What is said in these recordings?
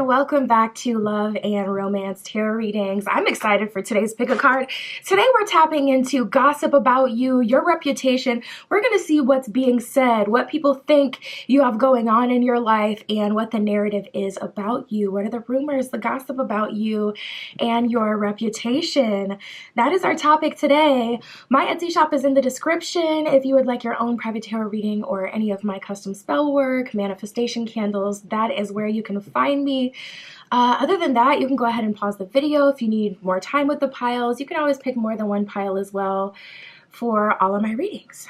welcome back to Love and Romance Tarot Readings. I'm excited for today's pick a card. Today we're tapping into gossip about you, your reputation. We're going to see what's being said, what people think you have going on in your life, and what the narrative is about you. What are the rumors, the gossip about you and your reputation? That is our topic today. My Etsy shop is in the description. If you would like your own private tarot reading or any of my custom spell work, manifestation candles, that is where you can find me. Other than that, you can go ahead and pause the video if you need more time with the piles. You can always pick more than one pile as well for all of my readings.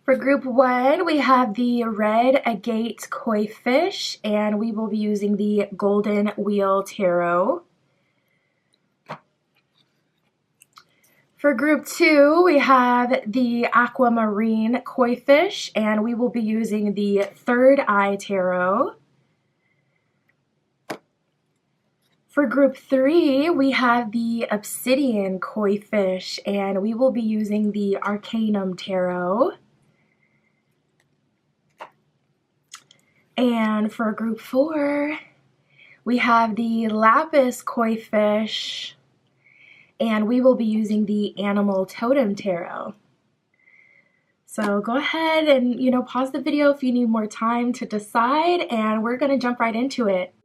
For group one, we have the red agate koi fish, and we will be using the golden wheel tarot. For group two, we have the aquamarine koi fish, and we will be using the third eye tarot. For group three, we have the obsidian koi fish, and we will be using the arcanum tarot. And for group four, we have the lapis koi fish, and we will be using the animal totem tarot. So go ahead and, pause the video if you need more time to decide, and we're going to jump right into it.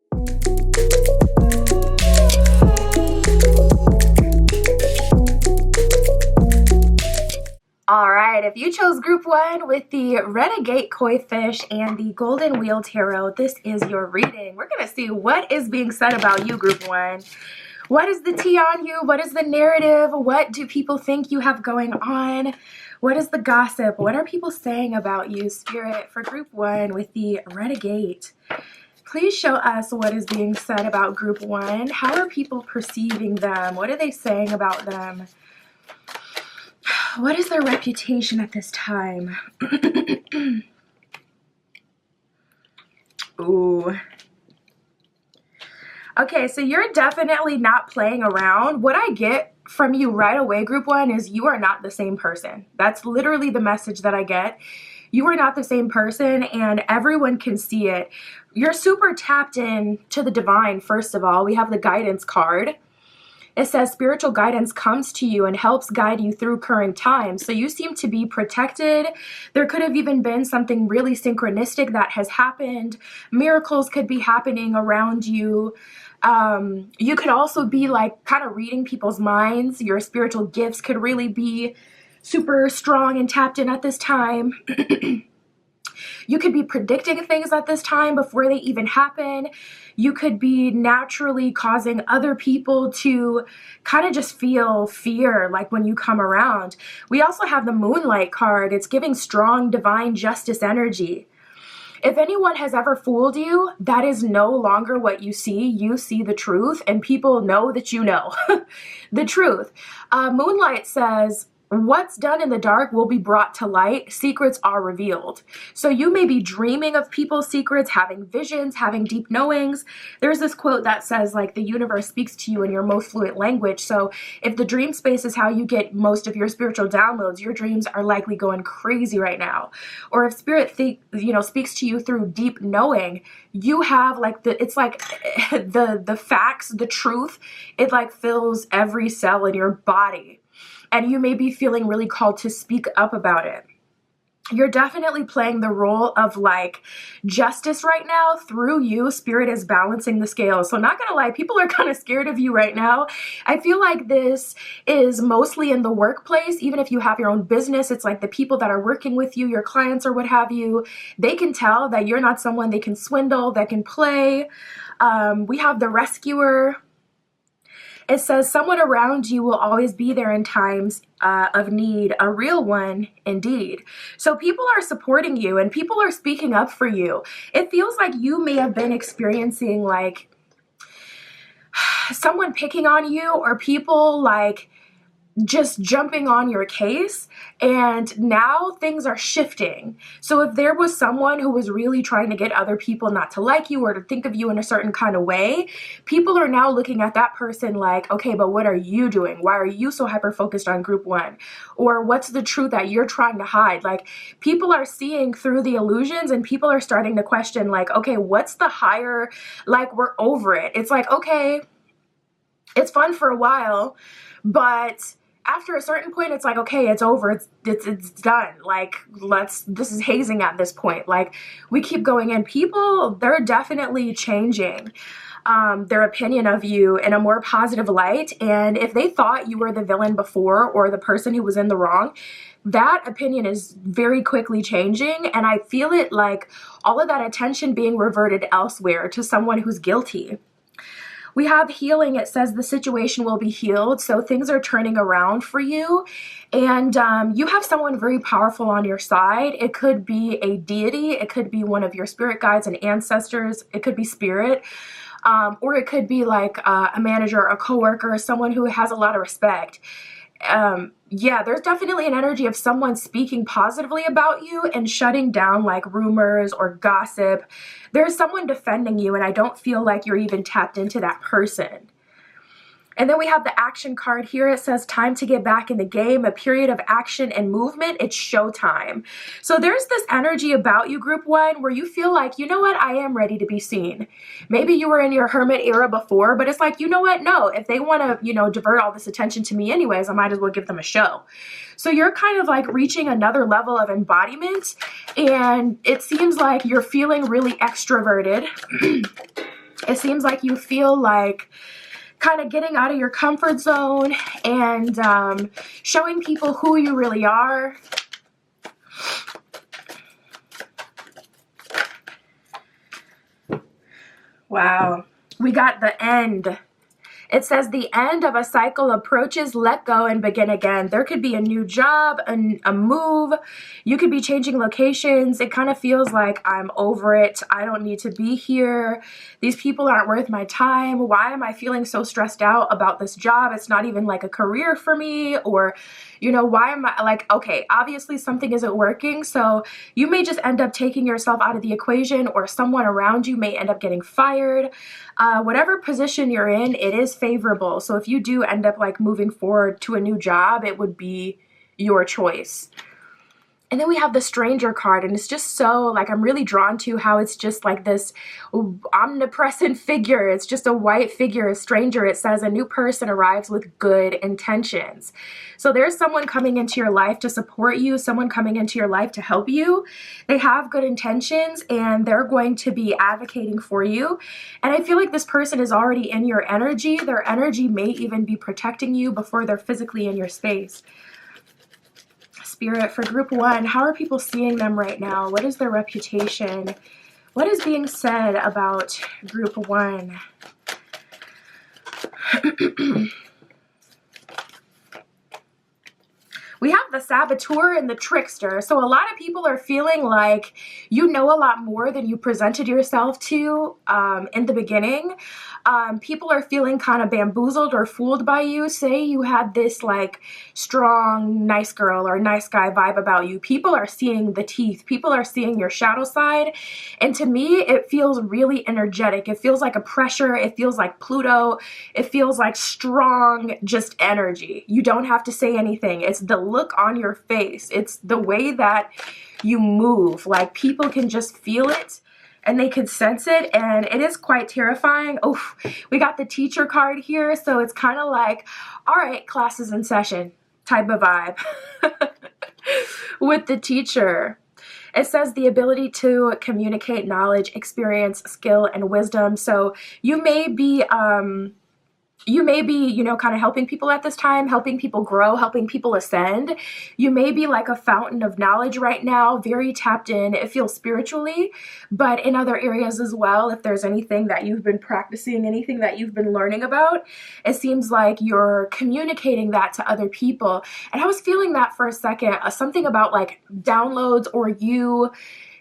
Alright, if you chose group one with the renegade koi fish and the golden wheel tarot, this is your reading. We're going to see what is being said about you, group one. What is the tea on you? What is the narrative? What do people think you have going on? What is the gossip? What are people saying about you, Spirit, for group one with the renegade? Please show us what is being said about group one. How are people perceiving them? What are they saying about them? What is their reputation at this time? Ooh. Okay, so you're definitely not playing around. What I get from you right away, group one, is you are not the same person. That's literally the message that I get. You are not the same person, and everyone can see it. You're super tapped in to the divine, first of all. We have the guidance card. It says spiritual guidance comes to you and helps guide you through current times. So you seem to be protected. There could have even been something really synchronistic that has happened. Miracles could be happening around you. You could also be like kind of reading people's minds. Your spiritual gifts could really be super strong and tapped in at this time. You could be predicting things at this time before they even happen. You could be naturally causing other people to kind of just feel fear, like when you come around. We also have the moonlight card. It's giving strong divine justice energy. If anyone has ever fooled you, that is no longer what you see. You see the truth, and people know that you know the truth. Moonlight says, what's done in the dark will be brought to light. Secrets are revealed. So you may be dreaming of people's secrets, having visions, having deep knowings. There's this quote that says, like, the universe speaks to you in your most fluent language. So if the dream space is how you get most of your spiritual downloads, your dreams are likely going crazy right now. Or if spirit speaks to you through deep knowing, you have like it's like the facts, the truth, it like fills every cell in your body. And you may be feeling really called to speak up about it. You're definitely playing the role of like justice right now. Through you, Spirit is balancing the scales. So not gonna lie, people are kind of scared of you right now. I feel like this is mostly in the workplace. Even if you have your own business, it's like the people that are working with you, your clients or what have you, they can tell that you're not someone they can swindle, that can play. We have the rescuer. It says someone around you will always be there in times of need, a real one indeed. So people are supporting you and people are speaking up for you. It feels like you may have been experiencing like someone picking on you, or people like just jumping on your case, and now things are shifting. So if there was someone who was really trying to get other people not to like you or to think of you in a certain kind of way, people are now looking at that person like, okay, but what are you doing? Why are you so hyper focused on group one? Or what's the truth that you're trying to hide? Like, people are seeing through the illusions, and people are starting to question like, okay, what's the higher, like, we're over it. It's like, okay, it's fun for a while, but after a certain point, it's like, okay, it's over. It's done. Like, this is hazing at this point. Like, we keep going in. People, they're definitely changing their opinion of you in a more positive light. And if they thought you were the villain before or the person who was in the wrong, that opinion is very quickly changing. And I feel it like all of that attention being reverted elsewhere to someone who's guilty. We have healing. It says the situation will be healed. So things are turning around for you. And you have someone very powerful on your side. It could be a deity. It could be one of your spirit guides and ancestors. It could be spirit. Or it could be like a manager, a coworker, someone who has a lot of respect. Yeah, there's definitely an energy of someone speaking positively about you and shutting down like rumors or gossip. There's someone defending you, and I don't feel like you're even tapped into that person. And then we have the action card here. It says time to get back in the game, a period of action and movement. It's showtime. So there's this energy about you, group one, where you feel like, you know what, I am ready to be seen. Maybe you were in your hermit era before, but it's like, you know what, no, if they want to, you know, divert all this attention to me anyways, I might as well give them a show. So you're kind of like reaching another level of embodiment, and it seems like you're feeling really extroverted. It seems like you feel like kind of getting out of your comfort zone and showing people who you really are. Wow. We got the end. It says the end of a cycle approaches, let go and begin again. There could be a new job, a move. You could be changing locations. It kind of feels like I'm over it. I don't need to be here. These people aren't worth my time. Why am I feeling so stressed out about this job? It's not even like a career for me. Or, you know, why am I like, okay, obviously something isn't working. So you may just end up taking yourself out of the equation, or someone around you may end up getting fired. Whatever position you're in, it is favorable. So if you do end up like moving forward to a new job, it would be your choice. And then we have the stranger card, and it's just so like, I'm really drawn to how it's just like this omnipresent figure. It's just a white figure, a stranger. It says a new person arrives with good intentions. So there's someone coming into your life to support you, someone coming into your life to help you. They have good intentions, and they're going to be advocating for you. And I feel like this person is already in your energy. Their energy may even be protecting you before they're physically in your space. Spirit, for group one, how are people seeing them right now? What is their reputation? What is being said about group one? We have the saboteur and the trickster. So a lot of people are feeling like you know a lot more than you presented yourself to in the beginning. People are feeling kind of bamboozled or fooled by you. Say you had this like strong, nice girl or nice guy vibe about you. People are seeing the teeth. People are seeing your shadow side. And to me, it feels really energetic. It feels like a pressure. It feels like Pluto. It feels like strong, just energy. You don't have to say anything. It's the look on your face. It's the way that you move. Like, people can just feel it and they can sense it, and it is quite terrifying. Oh, we got the teacher card here, so it's kind of like, all right, class is in session type of vibe with the teacher. It says the ability to communicate knowledge, experience, skill, and wisdom. So you may be you know, kind of helping people at this time, helping people grow, helping people ascend. You may be like a fountain of knowledge right now, very tapped in. It feels spiritually, but in other areas as well. If there's anything that you've been practicing, anything that you've been learning about, it seems like you're communicating that to other people. And I was feeling that for a second, something about like downloads, or you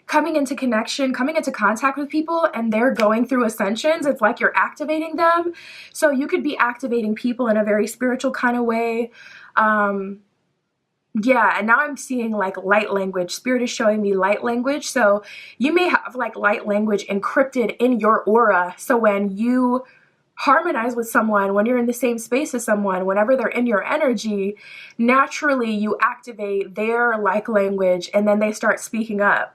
coming into connection, coming into contact with people, and they're going through ascensions. It's like you're activating them. So you could be activating people in a very spiritual kind of way. Yeah, and now I'm seeing like light language. Spirit is showing me light language. So you may have like light language encrypted in your aura. So when you harmonize with someone, when you're in the same space as someone, whenever they're in your energy, naturally you activate their like language and then they start speaking up.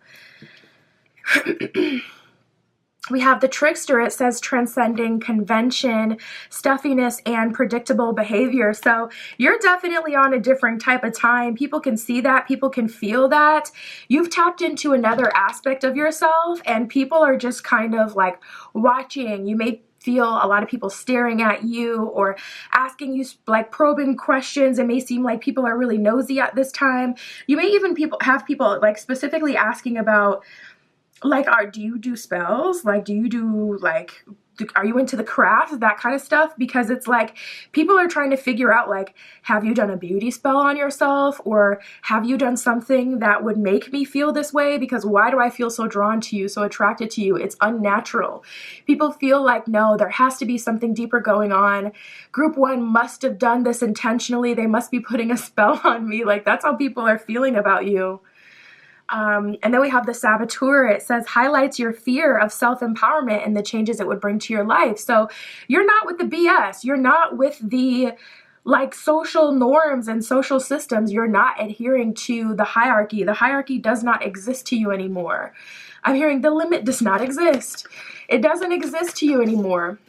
We have the trickster. It says transcending convention, stuffiness, and predictable behavior. So you're definitely on a different type of time. People can see that. People can feel that. You've tapped into another aspect of yourself, and people are just kind of like watching. You may feel a lot of people staring at you or asking you like probing questions. It may seem like people are really nosy at this time. You may even have people like specifically asking about, like, do you do spells? Like, do you do, like, are you into the craft? That kind of stuff. Because it's like, people are trying to figure out, like, have you done a beauty spell on yourself? Or have you done something that would make me feel this way? Because why do I feel so drawn to you, so attracted to you? It's unnatural. People feel like, no, there has to be something deeper going on. Group 1 must have done this intentionally. They must be putting a spell on me. Like, that's how people are feeling about you. And then we have the saboteur. It says highlights your fear of self-empowerment and the changes it would bring to your life. So you're not with the BS. You're not with the like social norms and social systems. You're not adhering to the hierarchy. The hierarchy does not exist to you anymore. I'm hearing the limit does not exist. It doesn't exist to you anymore.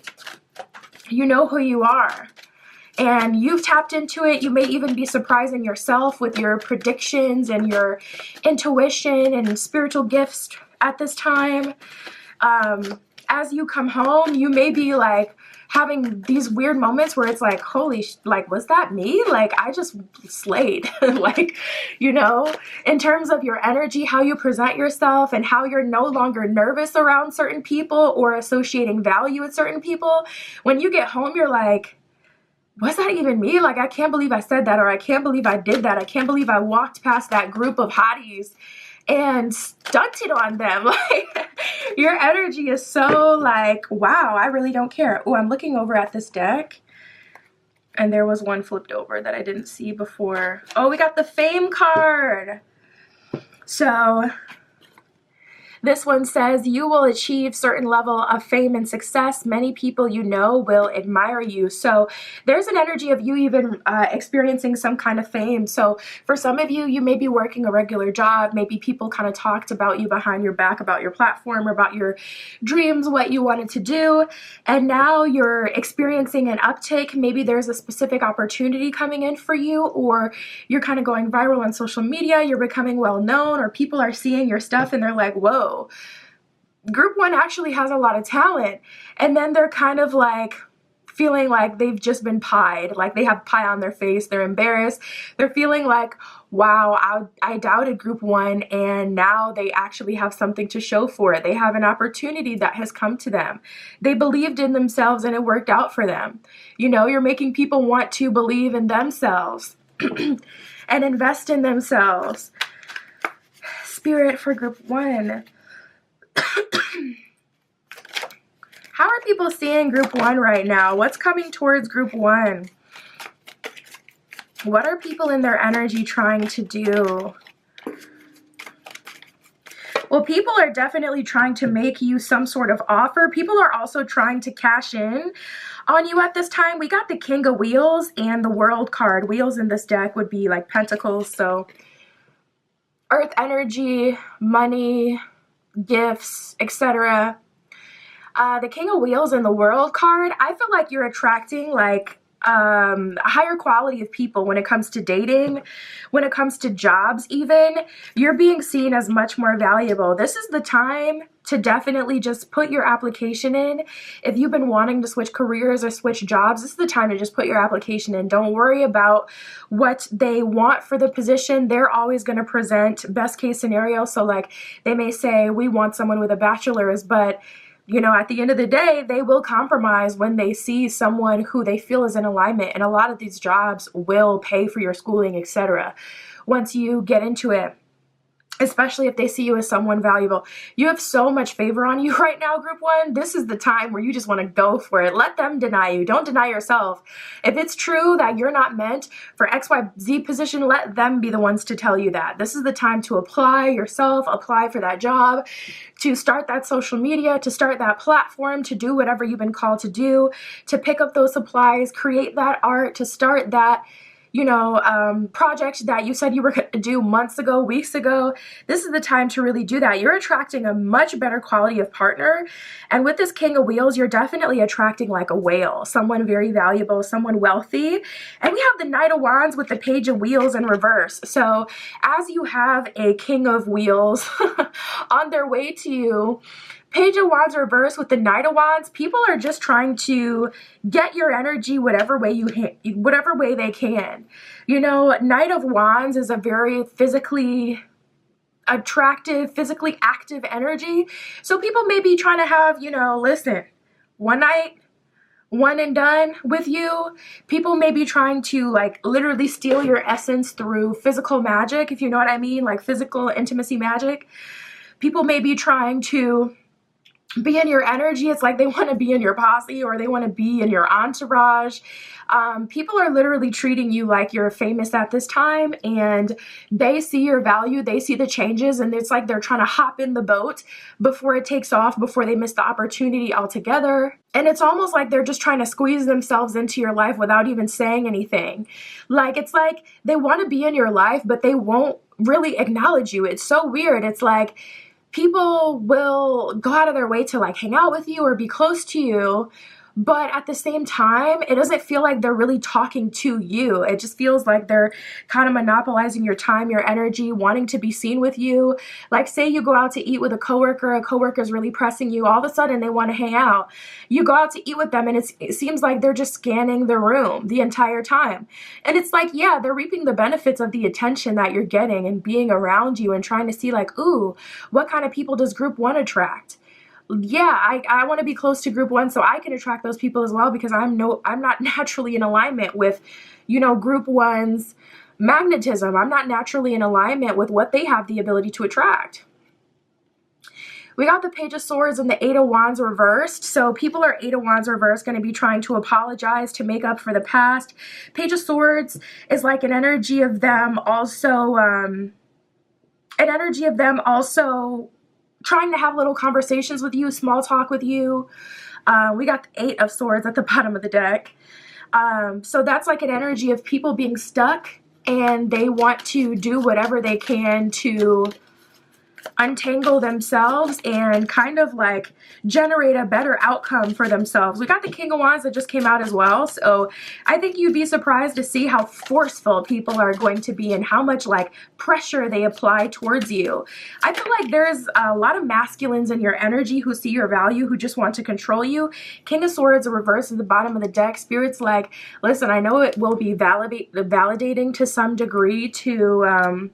You know who you are. And you've tapped into it. You may even be surprising yourself with your predictions and your intuition and spiritual gifts at this time. As you come home, you may be like having these weird moments where it's like, holy, like, was that me? Like, I just slayed. Like, you know, in terms of your energy, how you present yourself and how you're no longer nervous around certain people or associating value with certain people. When you get home, you're like, was that even me? Like, I can't believe I said that, or I can't believe I did that. I can't believe I walked past that group of hotties and stunted on them. Like, your energy is so like, wow, I really don't care. Oh, I'm looking over at this deck, and there was one flipped over that I didn't see before. Oh, we got the fame card. So this one says, you will achieve certain level of fame and success. Many people you know will admire you. So there's an energy of you even experiencing some kind of fame. So for some of you, you may be working a regular job. Maybe people kind of talked about you behind your back, about your platform, or about your dreams, what you wanted to do. And now you're experiencing an uptick. Maybe there's a specific opportunity coming in for you, or you're kind of going viral on social media. You're becoming well known, or people are seeing your stuff and they're like, whoa, Group 1 actually has a lot of talent. And then they're kind of like feeling like they've just been pied, like they have pie on their face. They're embarrassed. They're feeling like, wow, I doubted Group 1, and now they actually have something to show for it. They have an opportunity that has come to them. They believed in themselves and it worked out for them. You know, you're making people want to believe in themselves and invest in themselves. Spirit for Group 1. How are people seeing Group 1 right now? What's coming towards Group 1? What are people in their energy trying to do? Well, people are definitely trying to make you some sort of offer. People are also trying to cash in on you at this time. We got the King of Wheels and the World card. Wheels in this deck would be like pentacles. So earth energy, money, gifts, etc. The King of Wheels and the World card, I feel like you're attracting like a higher quality of people when it comes to dating, when it comes to jobs even. You're being seen as much more valuable. This is the time to definitely just put your application in. If you've been wanting to switch careers or switch jobs, this is the time to just put your application in. Don't worry about what they want for the position. They're always going to present best case scenario. So like they may say, we want someone with a bachelor's, but you know, at the end of the day, they will compromise when they see someone who they feel is in alignment. And a lot of these jobs will pay for your schooling, etc. once you get into it. especially if they see you as someone valuable. You have so much favor on you right now, group one. This is the time where you just want to go for it. Let them deny you. Don't deny yourself. If it's true that you're not meant for XYZ position, let them be the ones to tell you that. This is the time to apply yourself, apply for that job, to start that social media, to start that platform, to do whatever you've been called to do, to pick up those supplies, create that art, to start that project that you said you were going to do months ago, weeks ago. This is the time to really do that. You're attracting a much better quality of partner. And with this King of Wheels, you're definitely attracting like a whale, someone very valuable, someone wealthy. And we have the Knight of Wands with the Page of Wheels in reverse. So as you have a King of Wheels on their way to you, Page of Wands reverse with the Knight of Wands, people are just trying to get your energy whatever way they can. Knight of Wands is a very physically attractive, physically active energy. So people may be trying to have, listen, one night, one and done with you. People may be trying to like literally steal your essence through physical magic, if you know what I mean, like physical intimacy magic. People may be trying to be in your energy. It's like they want to be in your posse or they want to be in your entourage. People are literally treating you like you're famous at this time, and they see your value, they see the changes, and it's like they're trying to hop in the boat before it takes off, before they miss the opportunity altogether. And it's almost like they're just trying to squeeze themselves into your life without even saying anything. It's like they want to be in your life, but they won't really acknowledge you. It's so weird. It's like people will go out of their way to like hang out with you or be close to you, but at the same time, it doesn't feel like they're really talking to you. It just feels like they're kind of monopolizing your time, your energy, wanting to be seen with you. Like say you go out to eat with a coworker is really pressing you, all of a sudden they want to hang out. You go out to eat with them and it seems like they're just scanning the room the entire time. And it's like, yeah, they're reaping the benefits of the attention that you're getting and being around you and trying to see like, ooh, what kind of people does group one attract? Yeah, I want to be close to group one so I can attract those people as well, because I'm not naturally in alignment with, group one's magnetism. I'm not naturally in alignment with what they have the ability to attract. We got the Page of Swords and the Eight of Wands reversed. So people are Eight of Wands reversed going to be trying to apologize to make up for the past. Page of Swords is like an energy of them also, trying to have little conversations with you, small talk with you. We got the Eight of Swords at the bottom of the deck. So that's like an energy of people being stuck and they want to do whatever they can to untangle themselves and kind of like generate a better outcome for themselves. We got the King of Wands that just came out as well. So I think you'd be surprised to see how forceful people are going to be and how much like pressure they apply towards you. I feel like there's a lot of masculines in your energy who see your value, who just want to control you. King of Swords reversed at the bottom of the deck. Spirit's like, listen, I know it will be validating to some degree to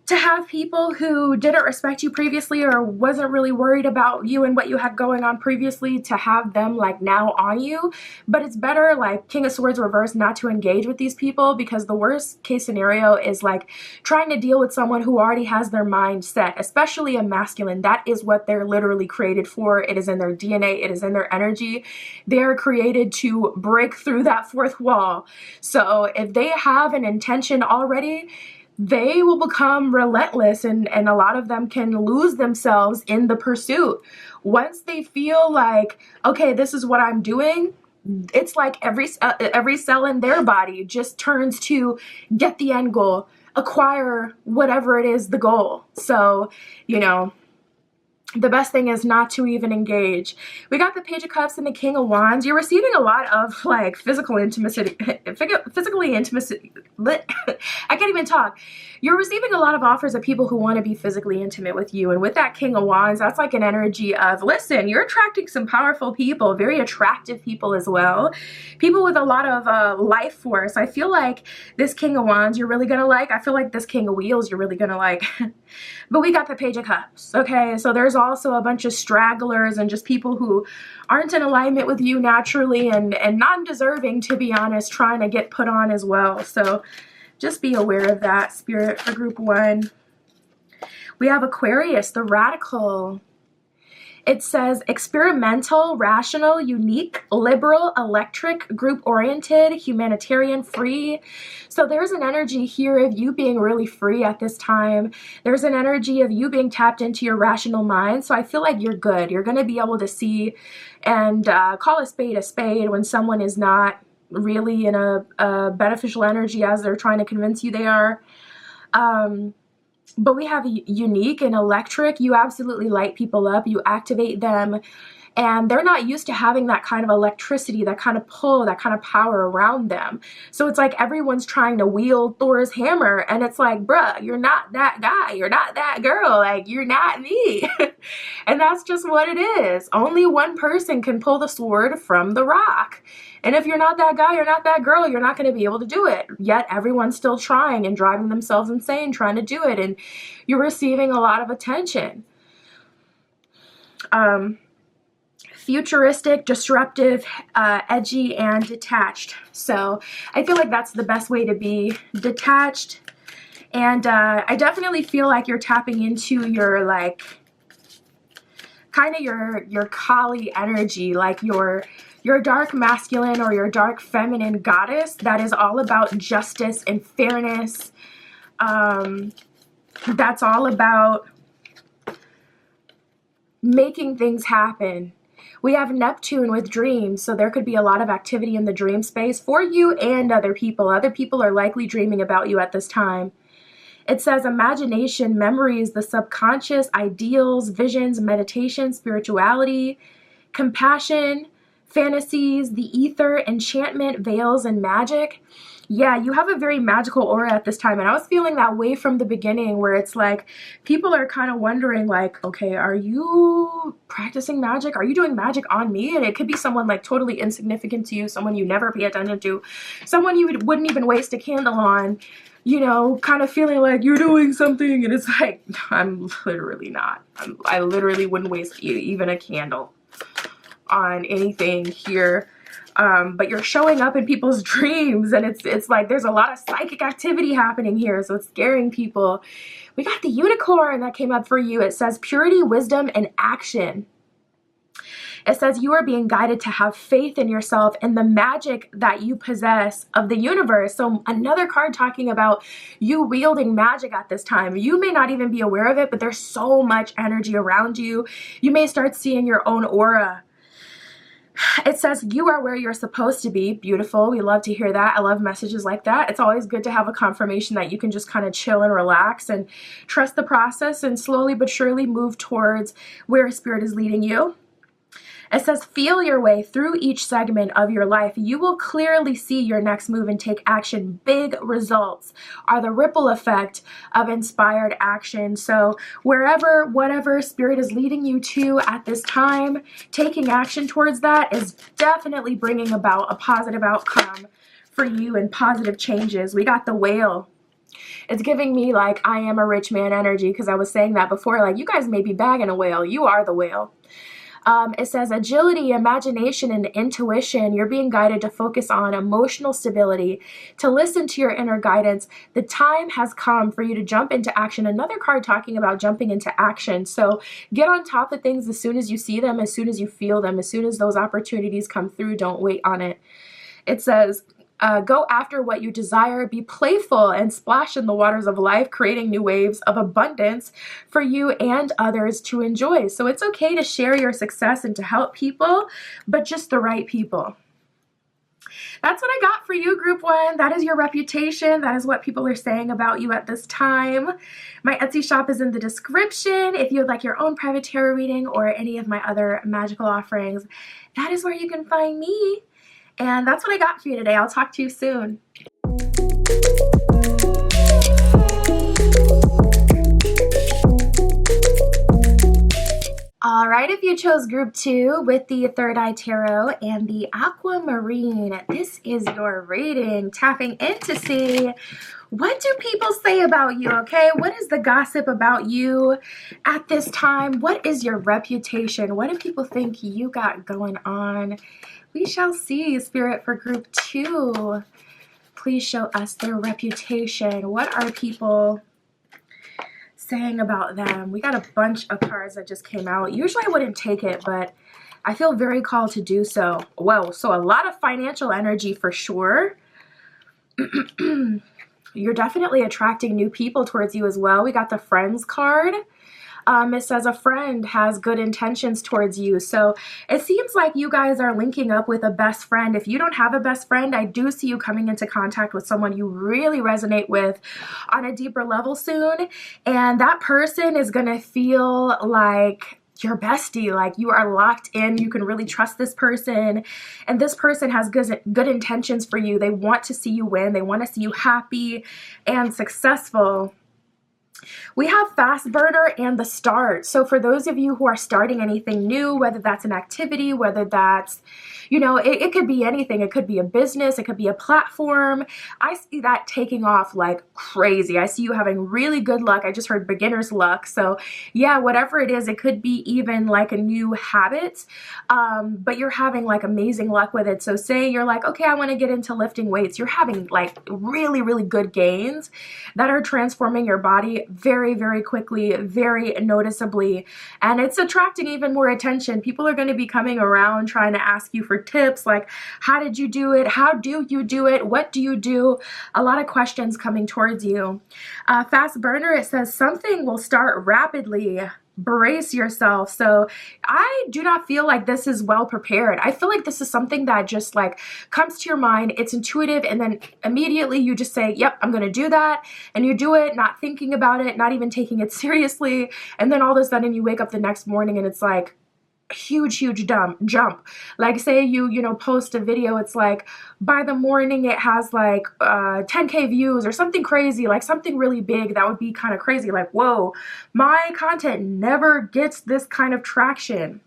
have people who didn't respect you previously or wasn't really worried about you and what you had going on previously, to have them like now on you. But it's better, like King of Swords reversed, not to engage with these people, because the worst case scenario is like trying to deal with someone who already has their mind set, especially a masculine. That is what they're literally created for. It is in their DNA. It is in their energy. They are created to break through that fourth wall. So if they have an intention already, they will become relentless, and a lot of them can lose themselves in the pursuit. Once they feel like, okay, this is what I'm doing, it's like every cell in their body just turns to get the end goal, acquire whatever it is, the goal. So, the best thing is not to even engage. We got the Page of Cups and the King of Wands. You're receiving a lot of like physically intimacy. I can't even talk. You're receiving a lot of offers of people who want to be physically intimate with you. And with that King of Wands, that's like an energy of, listen, you're attracting some powerful people, very attractive people as well. People with a lot of life force. I feel like this King of Wands you're really going to like. I feel like this King of Wheels you're really going to like. But we got the Page of Cups, okay? So there's also a bunch of stragglers and just people who aren't in alignment with you naturally and non-deserving, to be honest, trying to get put on as well. So just be aware of that, Spirit, for group one. We have Aquarius, the radical. It says experimental, rational, unique, liberal, electric, group-oriented, humanitarian, free. So there's an energy here of you being really free at this time. There's an energy of you being tapped into your rational mind. So I feel like you're good. You're going to be able to see and call a spade when someone is not really in a beneficial energy as they're trying to convince you they are. But we have unique and electric. You absolutely light people up. You activate them. And they're not used to having that kind of electricity, that kind of pull, that kind of power around them. So it's like everyone's trying to wield Thor's hammer. And it's like, bruh, you're not that guy. You're not that girl. Like, you're not me. And that's just what it is. Only one person can pull the sword from the rock. And if you're not that guy, you're not that girl, you're not going to be able to do it. Yet everyone's still trying and driving themselves insane trying to do it. And you're receiving a lot of attention. Futuristic, disruptive, edgy, and detached. So I feel like that's the best way to be, detached. And I definitely feel like you're tapping into your, like, kind of your Kali energy, like your dark masculine or your dark feminine goddess that is all about justice and fairness. That's all about making things happen. We have Neptune with dreams, so there could be a lot of activity in the dream space for you and other people. Other people are likely dreaming about you at this time. It says imagination, memories, the subconscious, ideals, visions, meditation, spirituality, compassion, fantasies, the ether, enchantment, veils, and magic. Yeah, you have a very magical aura at this time. And I was feeling that way from the beginning where it's like people are kind of wondering like, okay, are you practicing magic? Are you doing magic on me? And it could be someone like totally insignificant to you, someone you never pay attention to, someone you wouldn't even waste a candle on, you know, kind of feeling like you're doing something. And it's like, I'm literally not. I literally wouldn't waste even a candle on anything here. But you're showing up in people's dreams, and it's like there's a lot of psychic activity happening here, so it's scaring people. We got the unicorn that came up for you. It says purity, wisdom, and action. It says you are being guided to have faith in yourself and the magic that you possess of the universe. So another card talking about you wielding magic at this time. You may not even be aware of it, but there's so much energy around you. You may start seeing your own aura. It says you are where you're supposed to be. Beautiful. We love to hear that. I love messages like that. It's always good to have a confirmation that you can just kind of chill and relax and trust the process and slowly but surely move towards where spirit is leading you. It says feel your way through each segment of your life. You will clearly see your next move and take action. Big results are the ripple effect of inspired action. So wherever, whatever spirit is leading you to at this time, taking action towards that is definitely bringing about a positive outcome for you and positive changes. We got the whale. It's giving me like I am a rich man energy because I was saying that before. Like you guys may be bagging a whale. You are the whale. It says agility, imagination, and intuition. You're being guided to focus on emotional stability, to listen to your inner guidance. The time has come for you to jump into action. Another card talking about jumping into action. So get on top of things as soon as you see them, as soon as you feel them, as soon as those opportunities come through. Don't wait on it. It says go after what you desire, be playful, and splash in the waters of life, creating new waves of abundance for you and others to enjoy. So it's okay to share your success and to help people, but just the right people. That's what I got for you, Group 1. That is your reputation. That is what people are saying about you at this time. My Etsy shop is in the description. If you would like your own private tarot reading or any of my other magical offerings, that is where you can find me. And that's what I got for you today. I'll talk to you soon. All right, if you chose Group 2 with the Third Eye Tarot and the Aquamarine, this is your reading. Tapping in to see what do people say about you, okay? What is the gossip about you at this time? What is your reputation? What do people think you got going on? We shall see, Spirit, for Group 2. Please show us their reputation. What are people saying about them? We got a bunch of cards that just came out. Usually I wouldn't take it, but I feel very called to do so. Whoa, so a lot of financial energy for sure. You're definitely attracting new people towards you as well. We got the Friends card. It says a friend has good intentions towards you. So it seems like you guys are linking up with a best friend. If you don't have a best friend, I do see you coming into contact with someone you really resonate with on a deeper level soon. And that person is going to feel like your bestie, like you are locked in. You can really trust this person, and this person has good intentions for you. They want to see you win. They want to see you happy and successful. We have Fast Burner and the Start. So for those of you who are starting anything new, whether that's an activity, whether that's, you know, it could be anything. It could be a business. It could be a platform. I see that taking off like crazy. I see you having really good luck. I just heard beginner's luck. So yeah, whatever it is, it could be even like a new habit, but you're having like amazing luck with it. So say you're like, okay, I want to get into lifting weights. You're having like really, really good gains that are transforming your body very, very quickly, very noticeably, and it's attracting even more attention. People are going to be coming around trying to ask you for tips like, how did you do it? How do you do it? What do you do? A lot of questions coming towards you. Fast Burner, it says something will start rapidly. Brace yourself. So I do not feel like this is well prepared. I feel like this is something that just like comes to your mind. It's intuitive, and then immediately you just say, yep, I'm going to do that. And you do it, not thinking about it, not even taking it seriously. And then all of a sudden you wake up the next morning and it's like huge jump. Like say you post a video, it's like by the morning it has like 10K views or something crazy, like something really big. That would be kind of crazy. Like, whoa, my content never gets this kind of traction.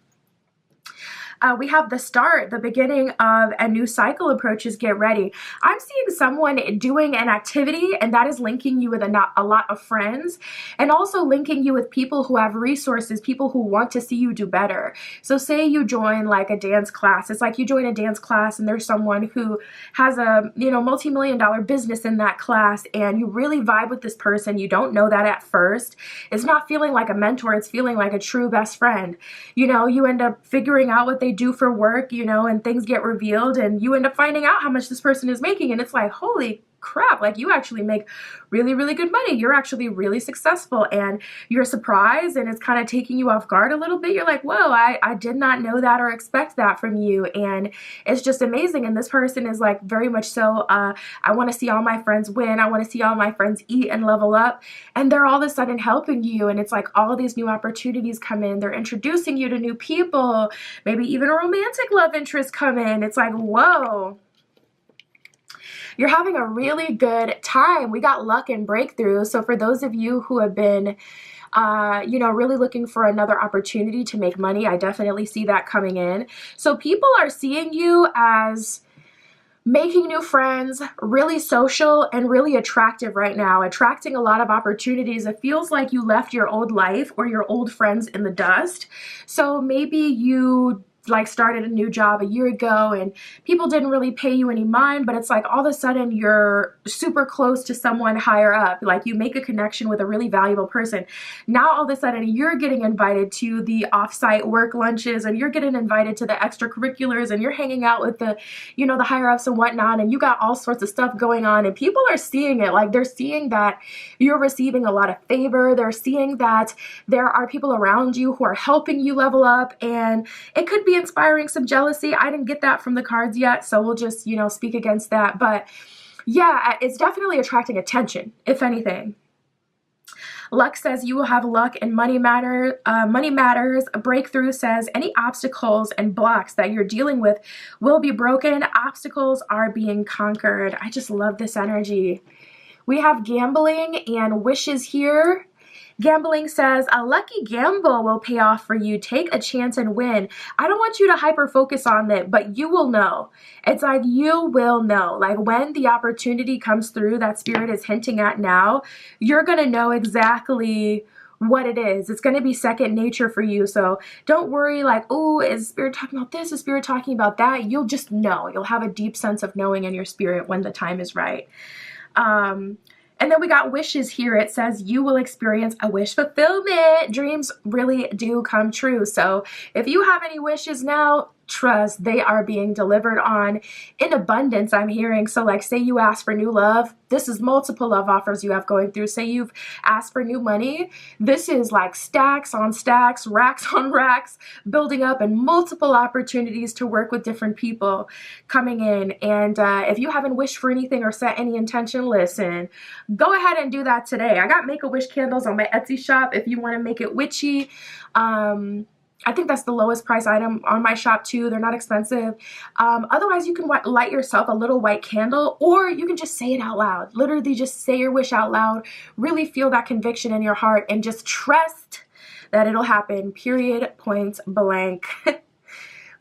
We have the start, the beginning of a new cycle approaches. Get ready. I'm seeing someone doing an activity, and that is linking you with a lot of friends, and also linking you with people who have resources, people who want to see you do better. So say you join like a dance class. It's like you join a dance class and there's someone who has a multi-million-dollar business in that class, and you really vibe with this person. You don't know that at first. It's not feeling like a mentor. It's feeling like a true best friend. You end up figuring out what they do for work, and things get revealed, and you end up finding out how much this person is making, and it's like, holy crap, like you actually make really, really good money. You're actually really successful, and you're surprised, and it's kind of taking you off guard a little bit. You're like, whoa, I did not know that or expect that from you, and it's just amazing. And this person is like very much so, I want to see all my friends win. I want to see all my friends eat and level up, and they're all of a sudden helping you, and it's like all these new opportunities come in. They're introducing you to new people, maybe even a romantic love interest come in. It's like, whoa. You're having a really good time. We got luck and breakthrough. So for those of you who have been, really looking for another opportunity to make money, I definitely see that coming in. So people are seeing you as making new friends, really social and really attractive right now, attracting a lot of opportunities. It feels like you left your old life or your old friends in the dust. So maybe you like started a new job a year ago and people didn't really pay you any mind, but it's like all of a sudden you're super close to someone higher up. Like you make a connection with a really valuable person. Now all of a sudden you're getting invited to the offsite work lunches, and you're getting invited to the extracurriculars, and you're hanging out with the, the higher ups and whatnot, and you got all sorts of stuff going on, and people are seeing it. Like they're seeing that you're receiving a lot of favor. They're seeing that there are people around you who are helping you level up, and it could be inspiring some jealousy. I didn't get that from the cards yet, so we'll just, speak against that. But yeah, it's definitely attracting attention, if anything. Luck says you will have luck and money matters. Breakthrough says any obstacles and blocks that you're dealing with will be broken. Obstacles are being conquered. I just love this energy. We have gambling and wishes here. Gambling says a lucky gamble will pay off for you. Take a chance and win. I don't want you to hyper focus on it, but you will know. It's like you will know. Like when the opportunity comes through that spirit is hinting at now, you're going to know exactly what it is. It's going to be second nature for you. So don't worry like, oh, is spirit talking about this? Is spirit talking about that? You'll just know. You'll have a deep sense of knowing in your spirit when the time is right. And then we got wishes here. It says you will experience a wish fulfillment. Dreams really do come true. So if you have any wishes now, trust they are being delivered on in abundance, I'm hearing. So like, say you ask for new love, this is multiple love offers you have going through. Say you've asked for new money, this is like stacks on stacks, racks on racks, building up, and multiple opportunities to work with different people coming in. And if you haven't wished for anything or set any intention, listen, go ahead and do that today. I got Make-A-Wish candles on my Etsy shop if you want to make it witchy. I think that's the lowest price item on my shop too. They're not expensive. Otherwise, you can light yourself a little white candle, or you can just say it out loud. Literally just say your wish out loud. Really feel that conviction in your heart and just trust that it'll happen, period, point blank.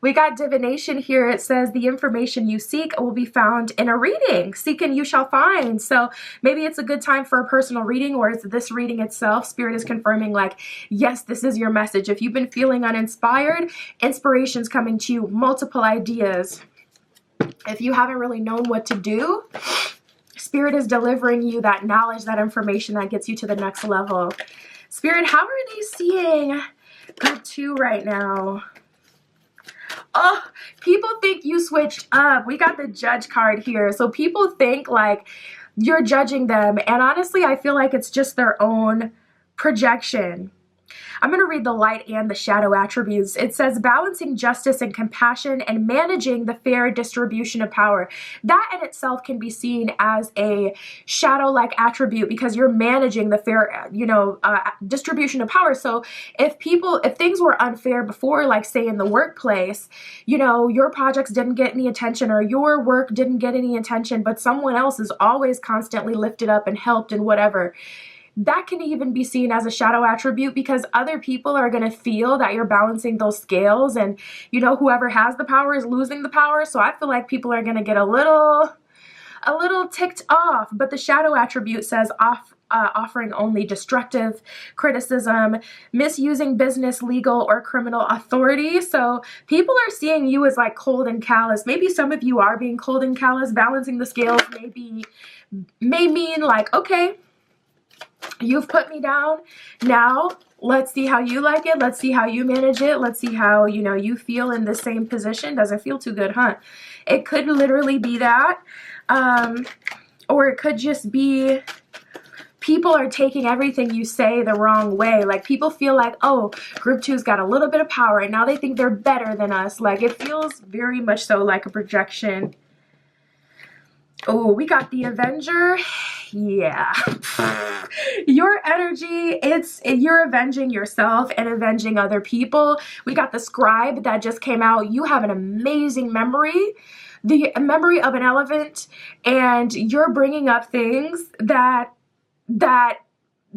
We got divination here. It says the information you seek will be found in a reading. Seek and you shall find. So maybe it's a good time for a personal reading, or is this reading itself? Spirit is confirming like, yes, this is your message. If you've been feeling uninspired, inspiration's coming to you, multiple ideas. If you haven't really known what to do, Spirit is delivering you that knowledge, that information that gets you to the next level. Spirit, how are they seeing group 2 right now? Oh, people think you switched up. We got the judge card here. So people think like you're judging them. And honestly, I feel like it's just their own projection. I'm going to read the light and the shadow attributes. It says balancing justice and compassion and managing the fair distribution of power. That in itself can be seen as a shadow-like attribute because you're managing the fair, distribution of power. So if things were unfair before, like say in the workplace, your projects didn't get any attention or your work didn't get any attention, but someone else is always constantly lifted up and helped and whatever. That can even be seen as a shadow attribute because other people are going to feel that you're balancing those scales, and whoever has the power is losing the power. So I feel like people are going to get a little ticked off. But the shadow attribute says offering only destructive criticism, misusing business, legal, or criminal authority. So people are seeing you as like cold and callous. Maybe some of you are being cold and callous. Balancing the scales may mean like, okay, you've put me down. Now, let's see how you like it. Let's see how you manage it. Let's see how, you feel in the same position. Doesn't feel too good, huh? It could literally be that. Or it could just be people are taking everything you say the wrong way. Like people feel like, oh, group 2's got a little bit of power and now they think they're better than us. Like it feels very much so like a projection. Oh, we got the Avenger. Yeah. Your energy, you're avenging yourself and avenging other people. We got the Scribe that just came out. You have an amazing memory, the memory of an elephant, and you're bringing up things that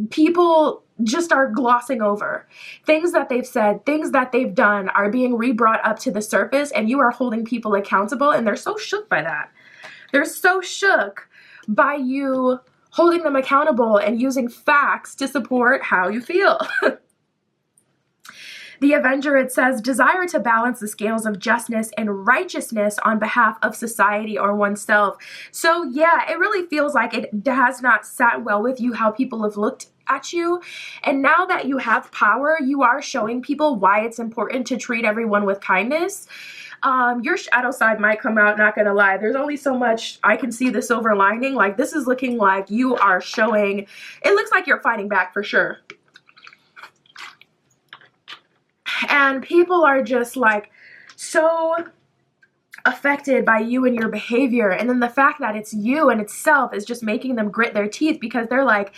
people just are glossing over. Things that they've said, things that they've done are being re-brought up to the surface, and you are holding people accountable, and they're so shook by that. They're so shook by you holding them accountable and using facts to support how you feel. The Avenger, it says, desire to balance the scales of justness and righteousness on behalf of society or oneself. So yeah, it really feels like it has not sat well with you how people have looked at you. And now that you have power, you are showing people why it's important to treat everyone with kindness. Your shadow side might come out, not gonna lie. There's only so much I can see the silver lining. Like this is looking like you are showing, it looks like you're fighting back for sure. And people are just like so affected by you and your behavior. And then the fact that it's you in itself is just making them grit their teeth because they're like,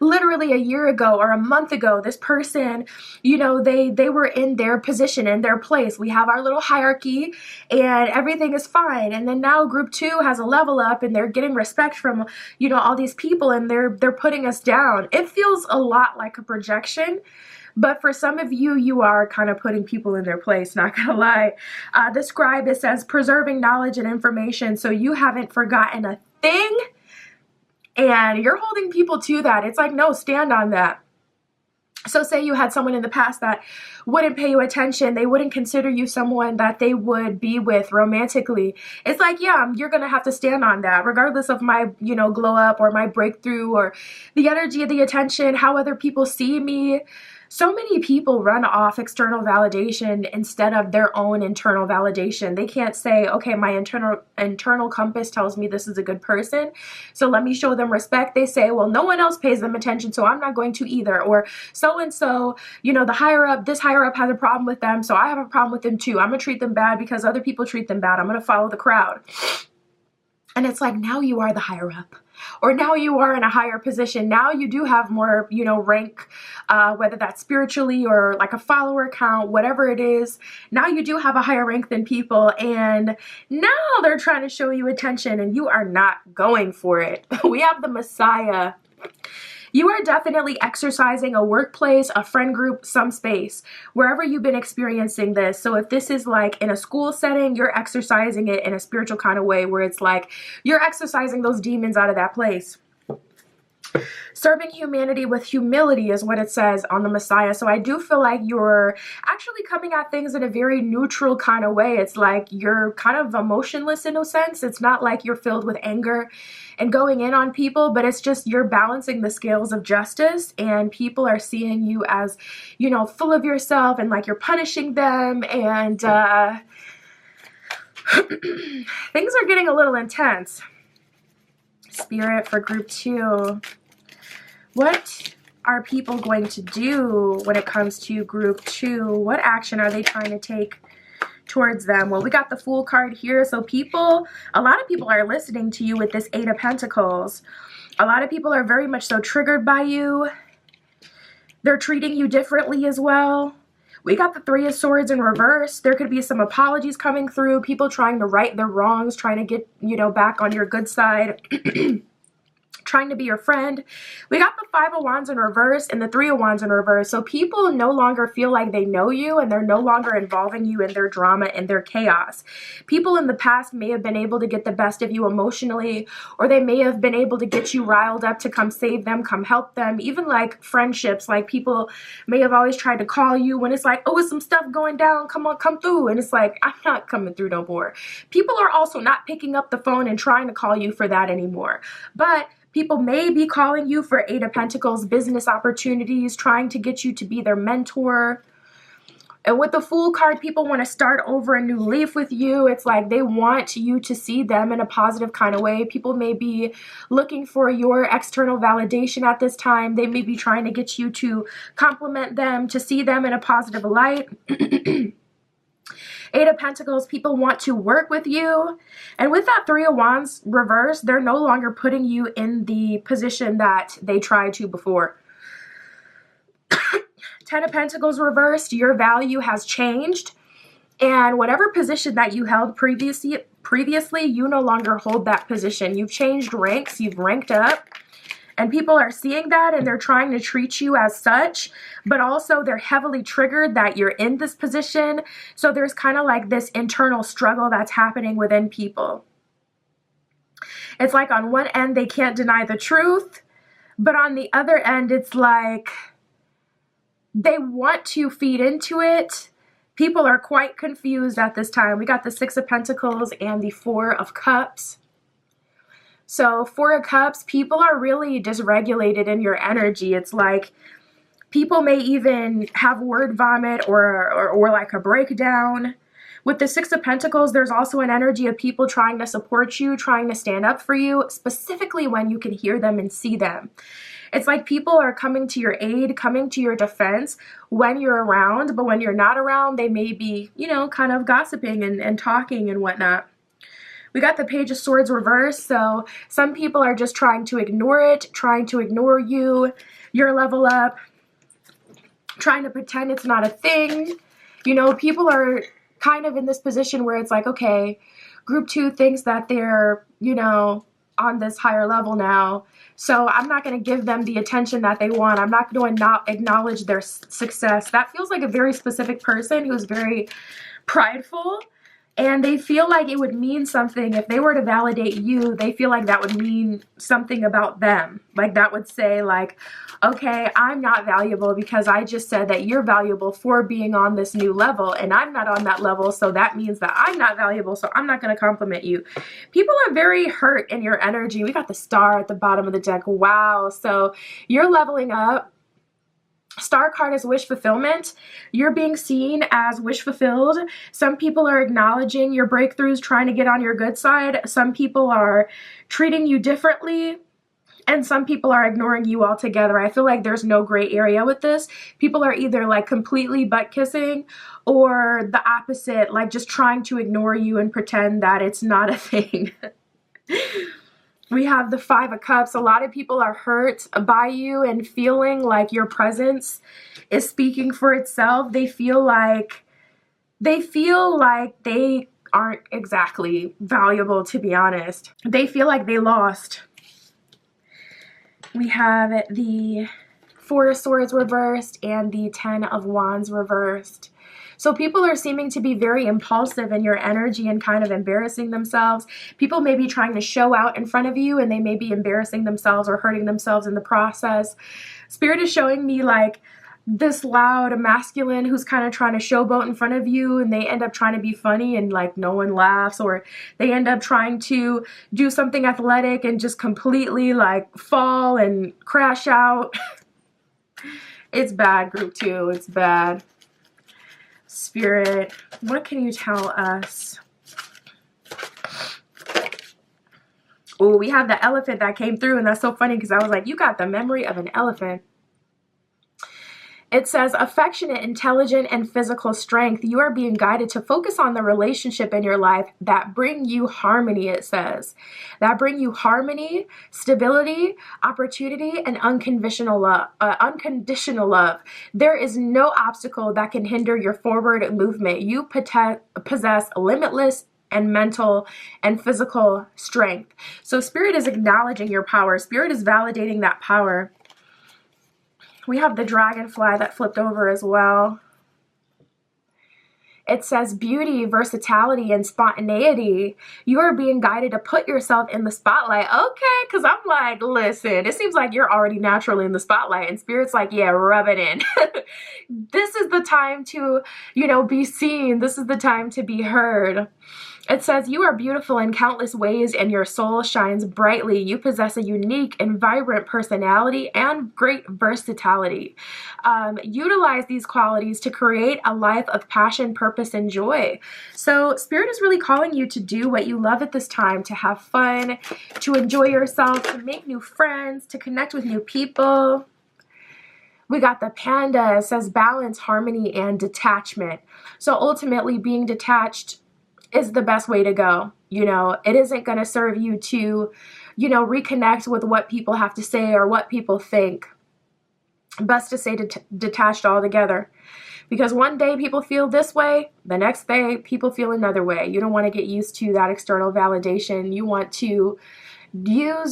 literally a year ago or a month ago, this person, they were in their position, in their place. We have our little hierarchy and everything is fine. And then now group 2 has a level up and they're getting respect from, all these people and they're putting us down. It feels a lot like a projection. But for some of you, you are kind of putting people in their place, not gonna lie. The Scribe, it says, preserving knowledge and information so you haven't forgotten a thing. And you're holding people to that. It's like, no, stand on that. So say you had someone in the past that wouldn't pay you attention, they wouldn't consider you someone that they would be with romantically. It's like, yeah, you're going to have to stand on that regardless of my, glow up or my breakthrough or the energy, the attention, how other people see me. So many people run off external validation instead of their own internal validation. They can't say, okay, my internal compass tells me this is a good person, so let me show them respect. They say, well, no one else pays them attention, so I'm not going to either. Or so-and-so, this higher up has a problem with them, so I have a problem with them too. I'm going to treat them bad because other people treat them bad. I'm going to follow the crowd. And it's like, now you are the higher up, or now you are in a higher position. Now you do have more, rank, whether that's spiritually or like a follower count, whatever it is. Now you do have a higher rank than people, and now they're trying to show you attention and you are not going for it. We have the Messiah. You are definitely exercising a workplace, a friend group, some space, wherever you've been experiencing this. So if this is like in a school setting, you're exercising it in a spiritual kind of way where it's like you're exercising those demons out of that place. Serving humanity with humility is what it says on the Messiah. So I do feel like you're actually coming at things in a very neutral kind of way. It's like you're kind of emotionless in a sense. It's not like you're filled with anger and going in on people, but it's just you're balancing the scales of justice, and people are seeing you as, full of yourself and like you're punishing them, and things are getting a little intense. Spirit for group 2. What are people going to do when it comes to group 2? What action are they trying to take towards them? Well, we got the Fool card here. So a lot of people are listening to you with this 8 of Pentacles. A lot of people are very much so triggered by you. They're treating you differently as well. We got the 3 of Swords in reverse. There could be some apologies coming through, people trying to right their wrongs, trying to get, back on your good side. Trying to be your friend. We got the 5 of Wands in reverse and the 3 of Wands in reverse. So people no longer feel like they know you, and they're no longer involving you in their drama and their chaos. People in the past may have been able to get the best of you emotionally, or they may have been able to get you riled up to come save them, come help them. Even like friendships, like people may have always tried to call you when it's like, oh, it's some stuff going down, come on, come through. And it's like, I'm not coming through no more. People are also not picking up the phone and trying to call you for that anymore. But people may be calling you for 8 of Pentacles business opportunities, trying to get you to be their mentor. And with the Fool card, people want to start over a new leaf with you. It's like they want you to see them in a positive kind of way. People may be looking for your external validation at this time. They may be trying to get you to compliment them, to see them in a positive light. 8 of Pentacles, people want to work with you. And with that 3 of Wands reverse, they're no longer putting you in the position that they tried to before. 10 of Pentacles reversed, your value has changed. And whatever position that you held previously, you no longer hold that position. You've changed ranks, you've ranked up. And people are seeing that, and they're trying to treat you as such, but also they're heavily triggered that you're in this position. So there's kind of like this internal struggle that's happening within people. It's like on one end, they can't deny the truth, but on the other end, it's like they want to feed into it. People are quite confused at this time. We got the 6 of Pentacles and the 4 of Cups. So 4 of Cups, people are really dysregulated in your energy. It's like people may even have word vomit or like a breakdown. With the 6 of Pentacles, there's also an energy of people trying to support you, trying to stand up for you, specifically when you can hear them and see them. It's like people are coming to your aid, coming to your defense when you're around, but when you're not around, they may be, kind of gossiping and talking and whatnot. We got the Page of Swords reversed, so some people are just trying to ignore it, trying to ignore you, your level up, trying to pretend it's not a thing. People are kind of in this position where it's like, okay, group 2 thinks that they're, on this higher level now, so I'm not going to give them the attention that they want. I'm not going to acknowledge their success. That feels like a very specific person who's very prideful. And they feel like it would mean something if they were to validate you. They feel like that would mean something about them. Like that would say like, okay, I'm not valuable because I just said that you're valuable for being on this new level, and I'm not on that level, so that means that I'm not valuable, so I'm not going to compliment you. People are very hurt in your energy. We got the star at the bottom of the deck. Wow. So you're leveling up. Star card is wish fulfillment. You're being seen as wish fulfilled. Some people are acknowledging your breakthroughs, trying to get on your good side. Some people are treating you differently, and some people are ignoring you altogether. I feel like there's no gray area with this. People are either like completely butt kissing or the opposite, like just trying to ignore you and pretend that it's not a thing. We have the 5 of Cups. A lot of people are hurt by you and feeling like your presence is speaking for itself. They feel like they aren't exactly valuable, to be honest. They feel like they lost. We have the 4 of Swords reversed and the 10 of Wands reversed. So people are seeming to be very impulsive in your energy and kind of embarrassing themselves. People may be trying to show out in front of you, and they may be embarrassing themselves or hurting themselves in the process. Spirit is showing me like this loud masculine who's kind of trying to showboat in front of you, and they end up trying to be funny and like no one laughs, or they end up trying to do something athletic and just completely like fall and crash out. It's bad, group 2. It's bad. Spirit, what can you tell us? Oh, we have the elephant that came through, and that's so funny because I was like, you got the memory of an elephant. It says, affectionate, intelligent, and physical strength. You are being guided to focus on the relationship in your life that bring you harmony, it says. That bring you harmony, stability, opportunity, and unconditional love. There is no obstacle that can hinder your forward movement. You possess limitless and mental and physical strength. So Spirit is acknowledging your power. Spirit is validating that power. We have the dragonfly that flipped over as well. It says beauty, versatility, and spontaneity. You are being guided to put yourself in the spotlight. Okay, because I'm like, listen, it seems like you're already naturally in the spotlight. And Spirit's like, yeah, rub it in. This is the time to, be seen. This is the time to be heard. It says, you are beautiful in countless ways and your soul shines brightly. You possess a unique and vibrant personality and great versatility. Utilize these qualities to create a life of passion, purpose, and joy. So Spirit is really calling you to do what you love at this time, to have fun, to enjoy yourself, to make new friends, to connect with new people. We got the panda. It says balance, harmony, and detachment. So ultimately being detached is the best way to go. It isn't going to serve you to, reconnect with what people have to say or what people think. Best to stay detached altogether. Because one day people feel this way, the next day people feel another way. You don't want to get used to that external validation. You want to you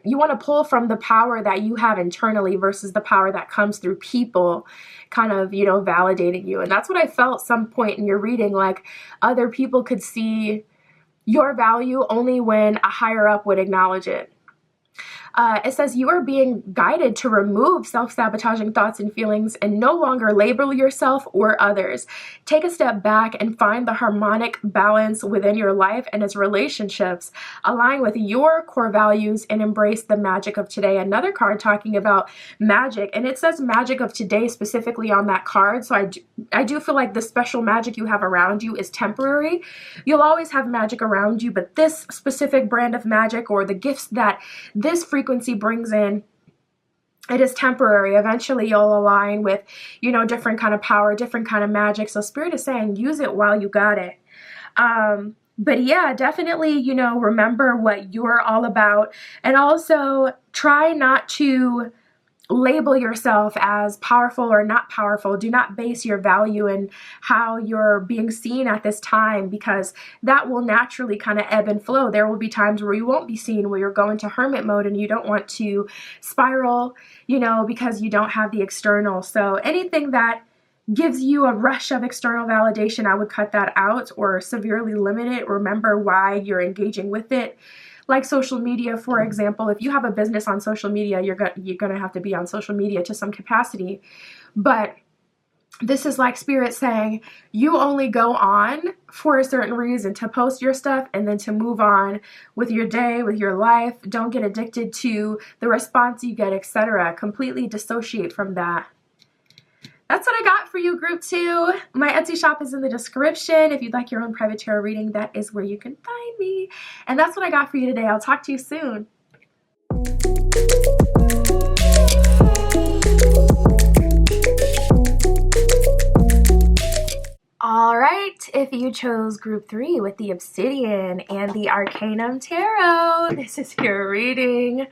want to pull from the power that you have internally versus the power that comes through people kind of, validating you. And that's what I felt some point in your reading, like other people could see your value only when a higher up would acknowledge it. It says you are being guided to remove self-sabotaging thoughts and feelings and no longer label yourself or others. Take a step back and find the harmonic balance within your life and its relationships. Align with your core values and embrace the magic of today. Another card talking about magic, and it says magic of today specifically on that card. So I do feel like the special magic you have around you is temporary. You'll always have magic around you, but this specific brand of magic or the gifts that this frequency brings in, it is temporary. Eventually you'll align with, different kind of power, different kind of magic. So Spirit is saying, use it while you got it. But yeah, definitely, remember what you're all about, and also try not to label yourself as powerful or not powerful. Do not base your value in how you're being seen at this time, because that will naturally kind of ebb and flow. There will be times where you won't be seen, where you're going to hermit mode and you don't want to spiral, because you don't have the external. So anything that gives you a rush of external validation, I would cut that out or severely limit it. Remember why you're engaging with it. Like social media, for example, if you have a business on social media, you're gonna have to be on social media to some capacity. But this is like Spirit saying, you only go on for a certain reason, to post your stuff and then to move on with your day, with your life. Don't get addicted to the response you get, etc. Completely dissociate from that. That's what I got for you, Group 2. My Etsy shop is in the description. If you'd like your own private tarot reading, that is where you can find me. And that's what I got for you today. I'll talk to you soon. All right, if you chose Group 3 with the Obsidian and the Arcanum Tarot, this is your reading.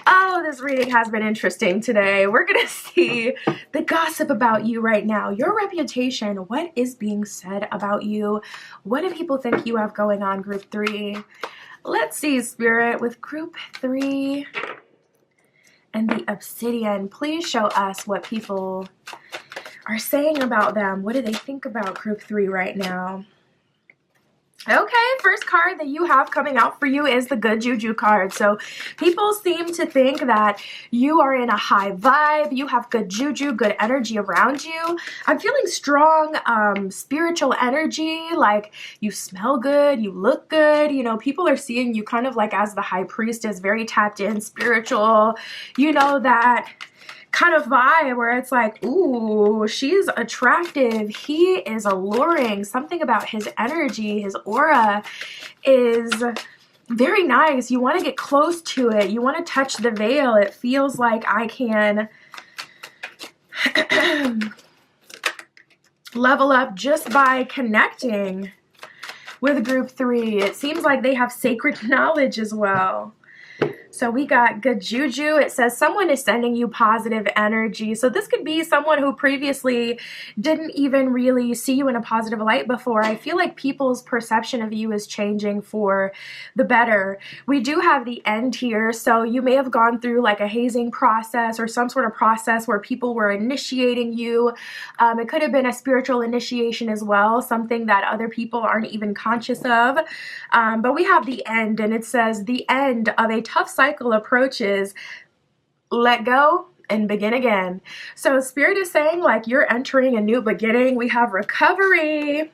Oh, this reading has been interesting today. We're going to see the gossip about you right now, your reputation, what is being said about you, what do people think you have going on, Group 3? Let's see, Spirit, with Group 3 and the Obsidian, please show us what people are saying about them. What do they think about Group 3 right now? Okay, first card that you have coming out for you is the Good Juju card. So people seem to think that you are in a high vibe, you have good juju, good energy around you. I'm feeling strong spiritual energy, like you smell good, you look good. You know, people are seeing you kind of like as the high priestess, very tapped in, spiritual, you know, that kind of vibe where it's like, ooh, she's attractive, he is alluring. Something about his energy, his aura is very nice. You want to get close to it. You want to touch the veil. It feels like I can level up just by connecting with Group 3. It seems like they have sacred knowledge as well. So we got good juju. It says someone is sending you positive energy. So this could be someone who previously didn't even really see you in a positive light before. I feel like people's perception of you is changing for the better. We do have the end here. So you may have gone through like a hazing process or some sort of process where people were initiating you. It could have been a spiritual initiation as well, something that other people aren't even conscious of. But we have the end, and it says the end of a tough cycle approaches. Let go and begin again. So Spirit is saying like you're entering a new beginning. We have recovery.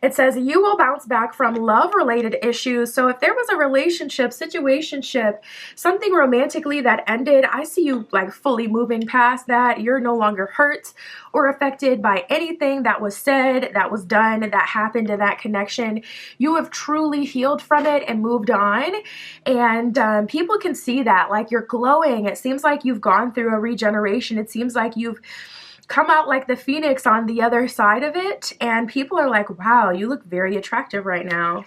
It says you will bounce back from love-related issues. So if there was a relationship, situationship, something romantically that ended, I see you like fully moving past that. You're no longer hurt or affected by anything that was said, that was done, that happened in that connection. You have truly healed from it and moved on. And people can see that, like you're glowing. It seems like you've gone through a regeneration. It seems like you've come out like the phoenix on the other side of it, and people are like, wow, you look very attractive right now.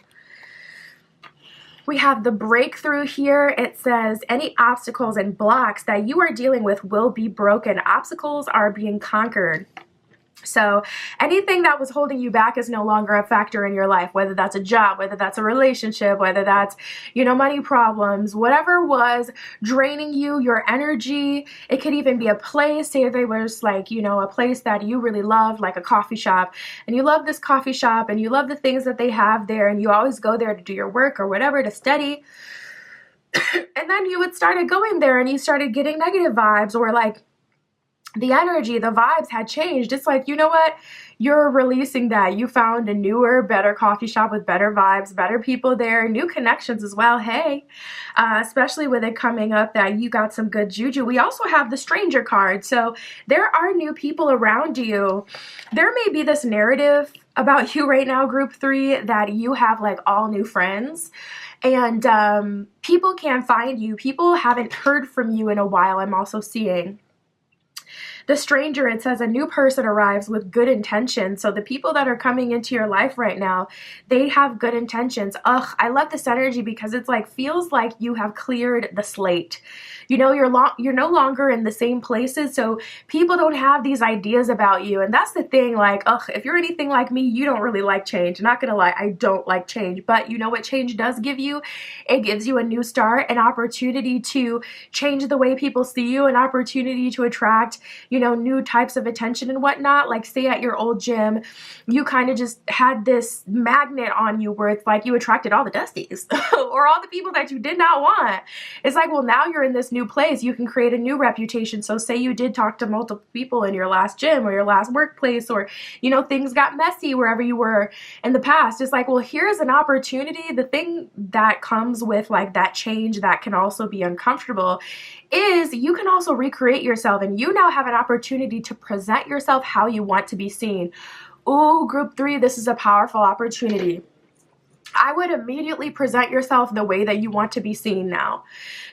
We have the breakthrough here. It says any obstacles and blocks that you are dealing with will be broken. Obstacles are being conquered. So anything that was holding you back is no longer a factor in your life, whether that's a job, whether that's a relationship, whether that's, you know, money problems, whatever was draining you, your energy. It could even be a place. Say there was like, you know, a place that you really loved, like a coffee shop, and you love this coffee shop and you love the things that they have there, and you always go there to do your work or whatever, to study. And then you would started going there and you started getting negative vibes, or like the energy, the vibes had changed. It's like, you know what? You're releasing that. You found a newer, better coffee shop with better vibes, better people there, new connections as well. Hey, especially with it coming up that you got some good juju. We also have the stranger card. So there are new people around you. There may be this narrative about you right now, Group 3, that you have like all new friends. And people can't find you. People haven't heard from you in a while, I'm also seeing. The stranger, it says a new person arrives with good intentions. So the people that are coming into your life right now, they have good intentions. Ugh, I love this energy because it's like, feels like you have cleared the slate. You know, you're no longer in the same places, so people don't have these ideas about you. And that's the thing, like, ugh, if you're anything like me, you don't really like change. I'm not gonna lie, I don't like change. But you know what change does give you? It gives you a new start, an opportunity to change the way people see you, an opportunity to attract, you know, new types of attention and whatnot. Like say at your old gym, you kind of just had this magnet on you where it's like you attracted all the dusties or all the people that you did not want. It's like, well, now you're in this new place. You can create a new reputation. So say you did talk to multiple people in your last gym or your last workplace, or, you know, things got messy wherever you were in the past. It's like, well, here's an opportunity. The thing that comes with like that change that can also be uncomfortable is you can also recreate yourself, and you now have an opportunity to present yourself how you want to be seen. Ooh, group 3, this is a powerful opportunity. I would immediately present yourself the way that you want to be seen now.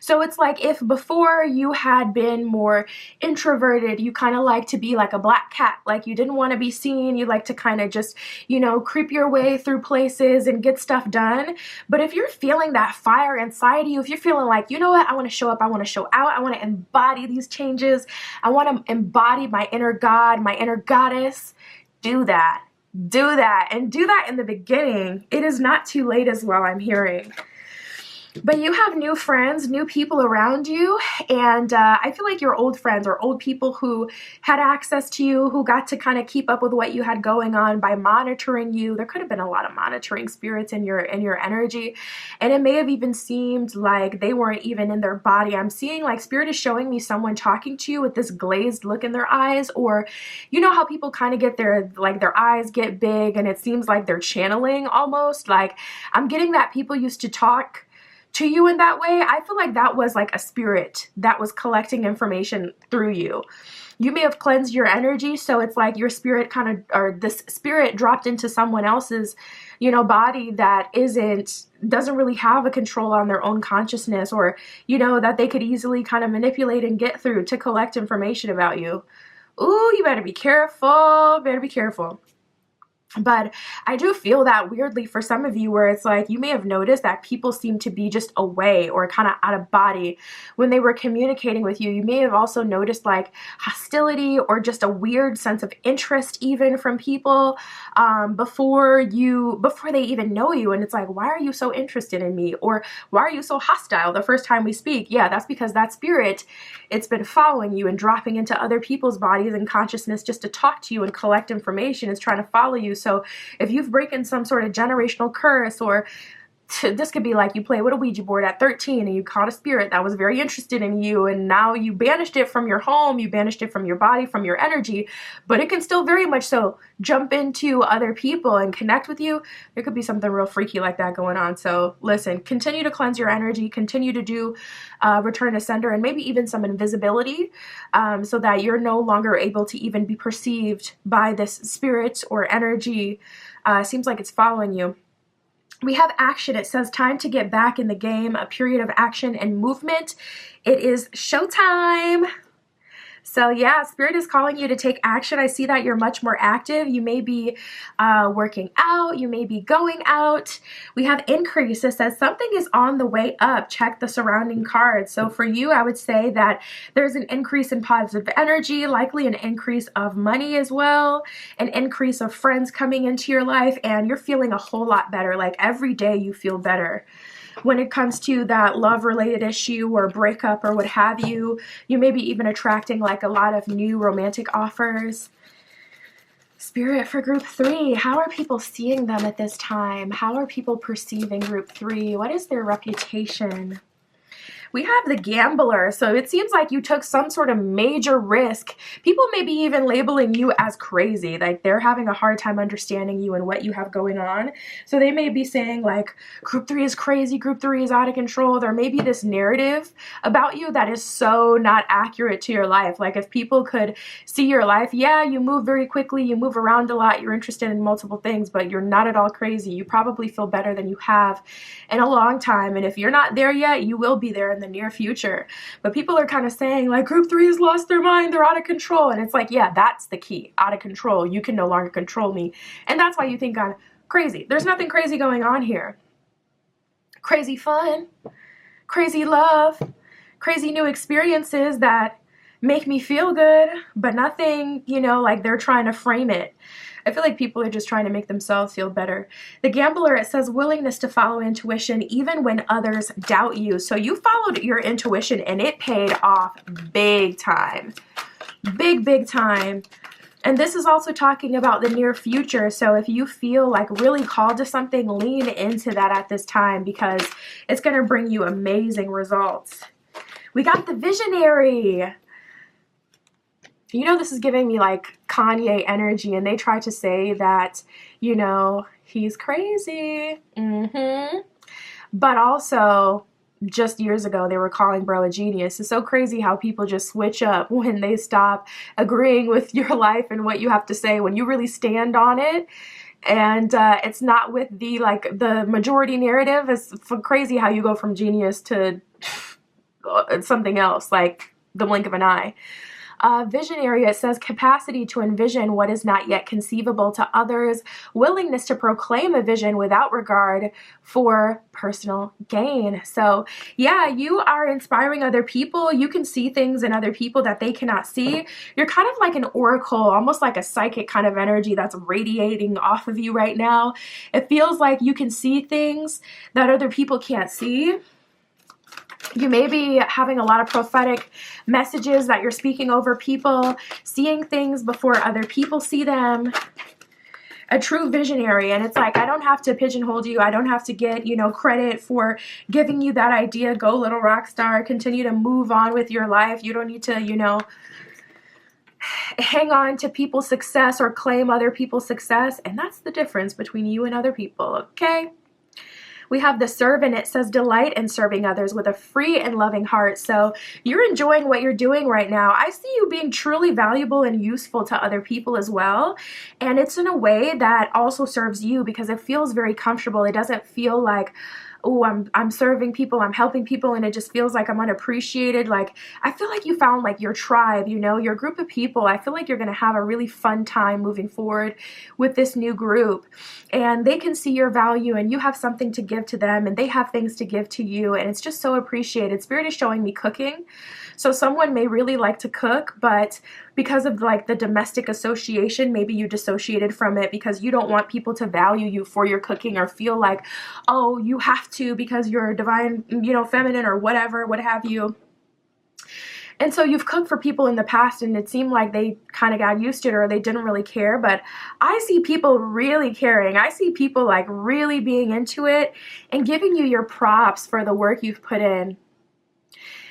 So it's like if before you had been more introverted, you kind of like to be like a black cat, like you didn't want to be seen, you like to kind of just, you know, creep your way through places and get stuff done. But if you're feeling that fire inside you, if you're feeling like, you know what, I want to show up, I want to show out, I want to embody these changes, I want to embody my inner God, my inner goddess, do that. Do that, and do that in the beginning. It is not too late as well, I'm hearing. But you have new friends, new people around you, and I feel like your old friends or old people who had access to you, who got to kind of keep up with what you had going on by monitoring you. There could have been a lot of monitoring spirits in your energy, and it may have even seemed like they weren't even in their body. I'm seeing like spirit is showing me someone talking to you with this glazed look in their eyes, or you know how people kind of get their eyes get big and it seems like they're channeling almost. Like I'm getting that people used to talk to you in that way. I feel like that was like a spirit that was collecting information through you. You may have cleansed your energy, so it's like your spirit kind of, or this spirit dropped into someone else's, you know, body that doesn't really have a control on their own consciousness, or, you know, that they could easily kind of manipulate and get through to collect information about you. Ooh, you better be careful, better be careful. But I do feel that weirdly for some of you, where it's like you may have noticed that people seem to be just away or kind of out of body when they were communicating with you. You may have also noticed like hostility or just a weird sense of interest even from people before they even know you. And it's like, why are you so interested in me? Or why are you so hostile the first time we speak? Yeah, that's because that spirit, it's been following you and dropping into other people's bodies and consciousness just to talk to you and collect information. It's trying to follow you. So if you've broken some sort of generational curse, or this could be like you play with a Ouija board at 13 and you caught a spirit that was very interested in you, and now you banished it from your home, you banished it from your body, from your energy, but it can still very much so jump into other people and connect with you. There could be something real freaky like that going on. So listen, continue to cleanse your energy, continue to do return to sender, and maybe even some invisibility so that you're no longer able to even be perceived by this spirit or energy. Seems like it's following you. We have action. It says time to get back in the game, a period of action and movement. It is showtime. So yeah, spirit is calling you to take action. I see that you're much more active. You may be working out. You may be going out. We have increase. It says something is on the way up. Check the surrounding cards. So for you, I would say that there's an increase in positive energy, likely an increase of money as well, an increase of friends coming into your life, and you're feeling a whole lot better. Like every day you feel better. When it comes to that love-related issue or breakup or what have you, you may be even attracting like a lot of new romantic offers. Spirit for group 3, how are people seeing them at this time? How are people perceiving group 3? What is their reputation? We have the gambler, so it seems like you took some sort of major risk. People may be even labeling you as crazy, like they're having a hard time understanding you and what you have going on. So they may be saying like, group 3 is crazy, group 3 is out of control. There may be this narrative about you that is so not accurate to your life. Like if people could see your life, yeah, you move very quickly, you move around a lot, you're interested in multiple things, but you're not at all crazy. You probably feel better than you have in a long time. And if you're not there yet, you will be there in the near future. But people are kind of saying like group 3 has lost their mind, they're out of control. And it's like, yeah, that's the key. Out of control. You can no longer control me. And that's why you think I'm crazy. There's nothing crazy going on here. Crazy fun, crazy love, crazy new experiences that make me feel good, but nothing, you know, like they're trying to frame it. I feel like people are just trying to make themselves feel better. The gambler, it says willingness to follow intuition even when others doubt you. So you followed your intuition and it paid off big time. big time. And this is also talking about the near future. So if you feel like really called to something, lean into that at this time, because it's going to bring you amazing results. We got the visionary. You know, this is giving me like Kanye energy, and they try to say that, you know, he's crazy. But also, just years ago, they were calling bro a genius. It's so crazy how people just switch up when they stop agreeing with your life and what you have to say, when you really stand on it. And it's not with the majority narrative. It's crazy how you go from genius to something else, like the blink of an eye. Visionary, it says capacity to envision what is not yet conceivable to others, willingness to proclaim a vision without regard for personal gain. So yeah, you are inspiring other people. You can see things in other people that they cannot see. You're kind of like an oracle, almost like a psychic kind of energy that's radiating off of you right now. It feels like you can see things that other people can't see. You may be having a lot of prophetic messages that you're speaking over people, seeing things before other people see them. A true visionary. And it's like, I don't have to pigeonhole you. I don't have to get, you know, credit for giving you that idea. Go little rock star. Continue to move on with your life. You don't need to, you know, hang on to people's success or claim other people's success. And that's the difference between you and other people, okay? We have the serve, and it says delight in serving others with a free and loving heart. So you're enjoying what you're doing right now. I see you being truly valuable and useful to other people as well. And it's in a way that also serves you, because it feels very comfortable. It doesn't feel like, oh, I'm serving people, I'm helping people, and it just feels like I'm unappreciated. Like, I feel like you found like your tribe, you know, your group of people. I feel like you're going to have a really fun time moving forward with this new group, and they can see your value, and you have something to give to them, and they have things to give to you, and it's just so appreciated. Spirit is showing me cooking. So someone may really like to cook, but because of like the domestic association, maybe you dissociated from it because you don't want people to value you for your cooking, or feel like, oh, you have to because you're divine, you know, feminine or whatever, what have you. And so you've cooked for people in the past, and it seemed like they kind of got used to it, or they didn't really care. But I see people really caring. I see people like really being into it and giving you your props for the work you've put in.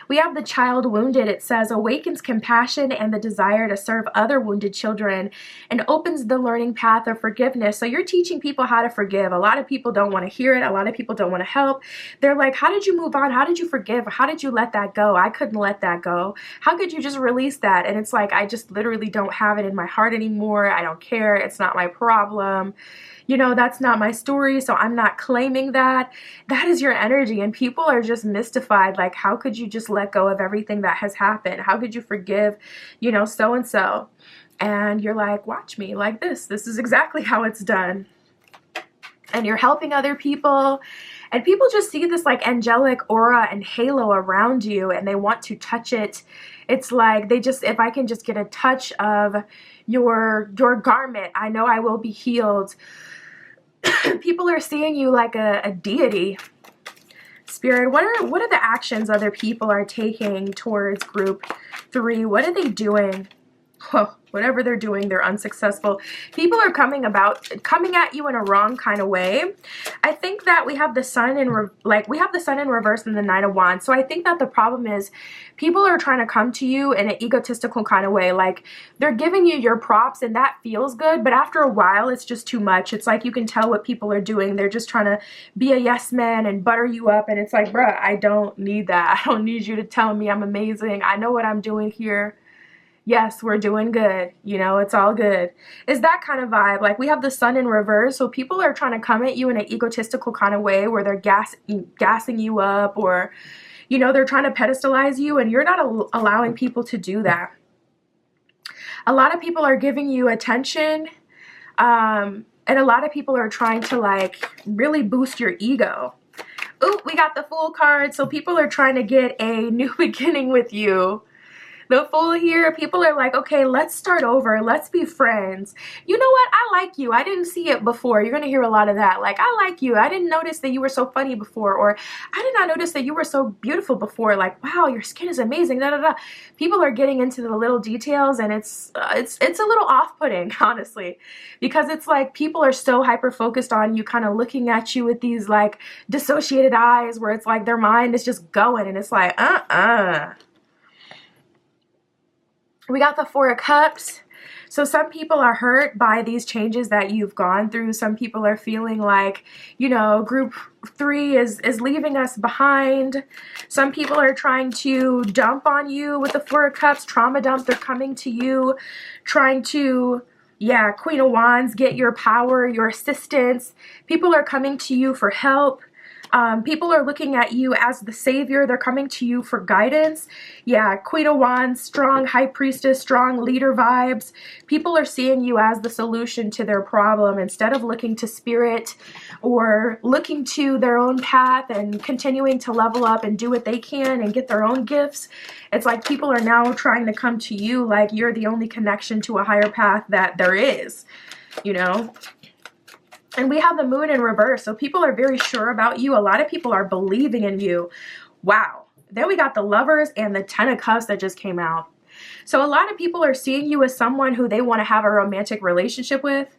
We have the child wounded. It says awakens compassion and the desire to serve other wounded children, and opens the learning path of forgiveness. So you're teaching people how to forgive. A lot of people don't want to hear it. A lot of people don't want to help. They're like, how did you move on? How did you forgive? How did you let that go? I couldn't let that go. How could you just release that? And it's like, I just literally don't have it in my heart anymore. I don't care. It's not my problem. You know, that's not my story, so I'm not claiming that. That is your energy, and people are just mystified. Like, how could you just let go of everything that has happened? How could you forgive, you know, so-and-so? And you're like, watch me, like this. This is exactly how it's done. And you're helping other people, and people just see this like angelic aura and halo around you, and they want to touch it. It's like they just, if I can just get a touch of your garment, I know I will be healed. People are seeing you like a deity. Spirit, what are the actions other people are taking towards group 3? What are they doing? Oh, whatever they're doing, they're unsuccessful. People are coming at you in a wrong kind of way. I think that we have the sun in reverse and the Knight of Wands. So I think that the problem is people are trying to come to you in an egotistical kind of way. Like, they're giving you your props, and that feels good, but after a while it's just too much. It's like you can tell what people are doing. They're just trying to be a yes man and butter you up, and it's like, bruh, I don't need that. I don't need you to tell me I'm amazing. I know what I'm doing here. Yes, we're doing good. You know, it's all good. Is that kind of vibe. Like, we have the sun in reverse. So people are trying to come at you in an egotistical kind of way, where they're gassing you up, or, you know, they're trying to pedestalize you, and you're not allowing people to do that. A lot of people are giving you attention, and a lot of people are trying to like really boost your ego. Ooh, we got the Fool card. So people are trying to get a new beginning with you. The Fool here, people are like, okay, let's start over. Let's be friends. You know what? I like you. I didn't see it before. You're going to hear a lot of that. Like, I like you. I didn't notice that you were so funny before. Or I did not notice that you were so beautiful before. Like, wow, your skin is amazing. Da, da, da. People are getting into the little details, and it's a little off-putting, honestly, because it's like people are so hyper-focused on you, kind of looking at you with these like dissociated eyes where it's like their mind is just going, and it's like, We got the Four of Cups. So some people are hurt by these changes that you've gone through. Some people are feeling like, you know, group 3 is leaving us behind. Some people are trying to dump on you with the Four of Cups, trauma dump. They're coming to you, trying to, yeah, Queen of Wands, get your power, your assistance. People are coming to you for help. People are looking at you as the savior. They're coming to you for guidance. Yeah, Queen of Wands, strong high priestess, strong leader vibes. People are seeing you as the solution to their problem instead of looking to spirit or looking to their own path and continuing to level up and do what they can and get their own gifts. It's like people are now trying to come to you like you're the only connection to a higher path that there is, you know? And we have the Moon in reverse, so people are very sure about you. A lot of people are believing in you. Wow. Then we got the Lovers and the Ten of Cups that just came out. So a lot of people are seeing you as someone who they want to have a romantic relationship with.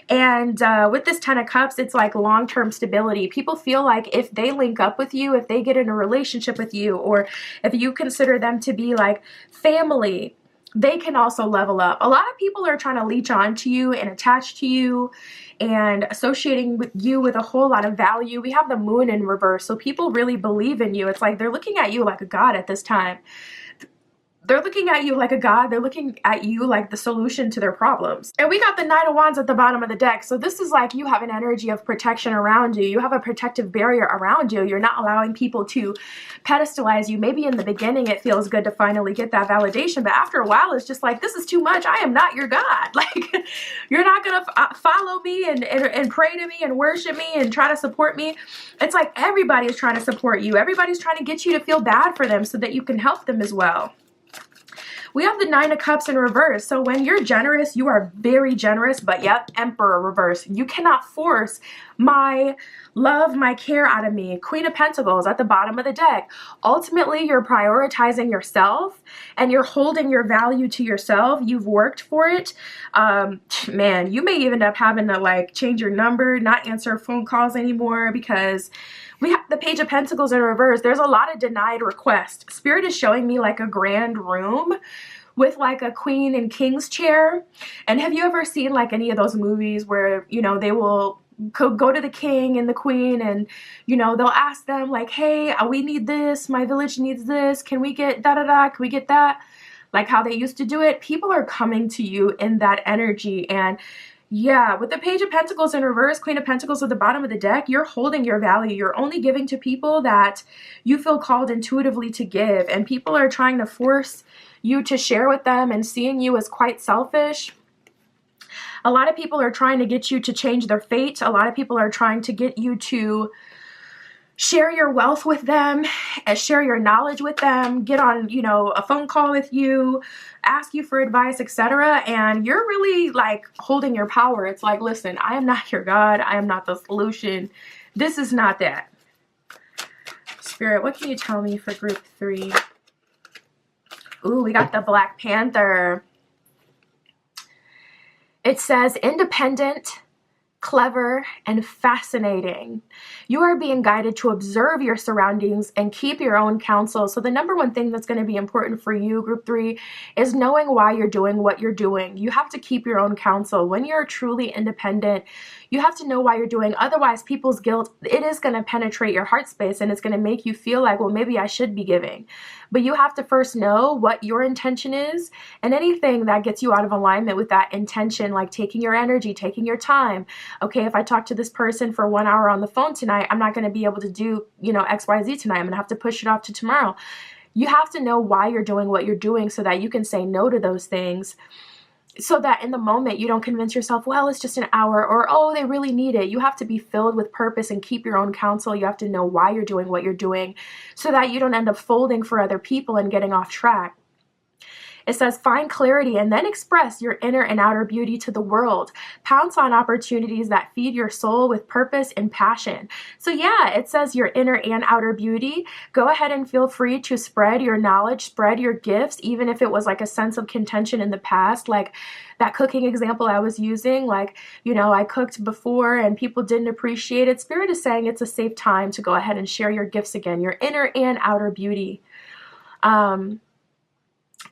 And with this Ten of Cups, it's like long-term stability. People feel like if they link up with you, if they get in a relationship with you, or if you consider them to be like family, they can also level up. A lot of people are trying to leech on to you and attach to you and associating with you with a whole lot of value. We have the Moon in reverse, so people really believe in you. It's like they're looking at you like a god at this time. They're looking at you like a god. They're looking at you like the solution to their problems. And we got the Knight of Wands at the bottom of the deck. So this is like you have an energy of protection around you. You have a protective barrier around you. You're not allowing people to pedestalize you. Maybe in the beginning it feels good to finally get that validation, but after a while it's just like, this is too much. I am not your god. Like, you're not going to follow me and pray to me and worship me and try to support me. It's like everybody is trying to support you. Everybody's trying to get you to feel bad for them so that you can help them as well. We have the Nine of Cups in reverse. So when you're generous, you are very generous, but yep, Emperor reverse. You cannot force my love, my care out of me. Queen of Pentacles at the bottom of the deck. Ultimately, you're prioritizing yourself and you're holding your value to yourself. You've worked for it. Man, you may even end up having to like change your number, not answer phone calls anymore because we have the Page of Pentacles in reverse. There's a lot of denied requests. Spirit is showing me like a grand room with like a queen and king's chair. And have you ever seen like any of those movies where, you know, they will go to the king and the queen and, you know, they'll ask them like, hey, we need this. My village needs this. Can we get da-da-da? Can we get that? Like how they used to do it. People are coming to you in that energy. And yeah, with the Page of Pentacles in reverse, Queen of Pentacles at the bottom of the deck, you're holding your value. You're only giving to people that you feel called intuitively to give. And people are trying to force you to share with them and seeing you as quite selfish. A lot of people are trying to get you to change their fate. A lot of people are trying to get you to share your wealth with them, and share your knowledge with them, get on, you know, a phone call with you, ask you for advice, etc. And you're really like holding your power. It's like, listen, I am not your God. I am not the solution. This is not that. Spirit, what can you tell me for group 3? Ooh, we got the Black Panther. It says independent, clever, and fascinating. You are being guided to observe your surroundings and keep your own counsel. So the number one thing that's going to be important for you, group 3, is knowing why you're doing what you're doing. You have to keep your own counsel. When you're truly independent, you have to know why you're doing. Otherwise, people's guilt, it is going to penetrate your heart space and it's going to make you feel like, well, maybe I should be giving. But you have to first know what your intention is, and anything that gets you out of alignment with that intention, like taking your energy, taking your time. Okay, if I talk to this person for 1 hour on the phone tonight, I'm not going to be able to do, you know, XYZ tonight. I'm going to have to push it off to tomorrow. You have to know why you're doing what you're doing so that you can say no to those things. So that in the moment you don't convince yourself, well, it's just an hour, or, oh, they really need it. You have to be filled with purpose and keep your own counsel. You have to know why you're doing what you're doing so that you don't end up folding for other people and getting off track. It says, find clarity and then express your inner and outer beauty to the world. Pounce on opportunities that feed your soul with purpose and passion. So yeah, it says your inner and outer beauty. Go ahead and feel free to spread your knowledge, spread your gifts, even if it was like a sense of contention in the past, like that cooking example I was using, like, you know, I cooked before and people didn't appreciate it. Spirit is saying it's a safe time to go ahead and share your gifts again, your inner and outer beauty.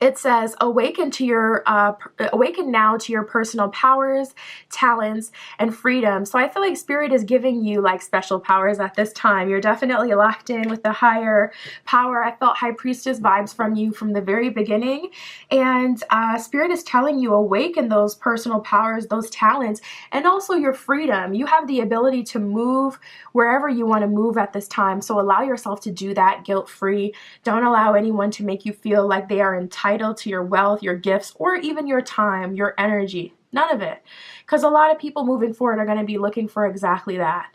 It says, awaken now to your personal powers, talents, and freedom. So I feel like Spirit is giving you like special powers at this time. You're definitely locked in with the higher power. I felt High Priestess vibes from you from the very beginning. And Spirit is telling you, awaken those personal powers, those talents, and also your freedom. You have the ability to move wherever you want to move at this time. So allow yourself to do that guilt-free. Don't allow anyone to make you feel like they are entitled to your wealth, your gifts, or even your time, your energy. None of it. Because a lot of people moving forward are going to be looking for exactly that.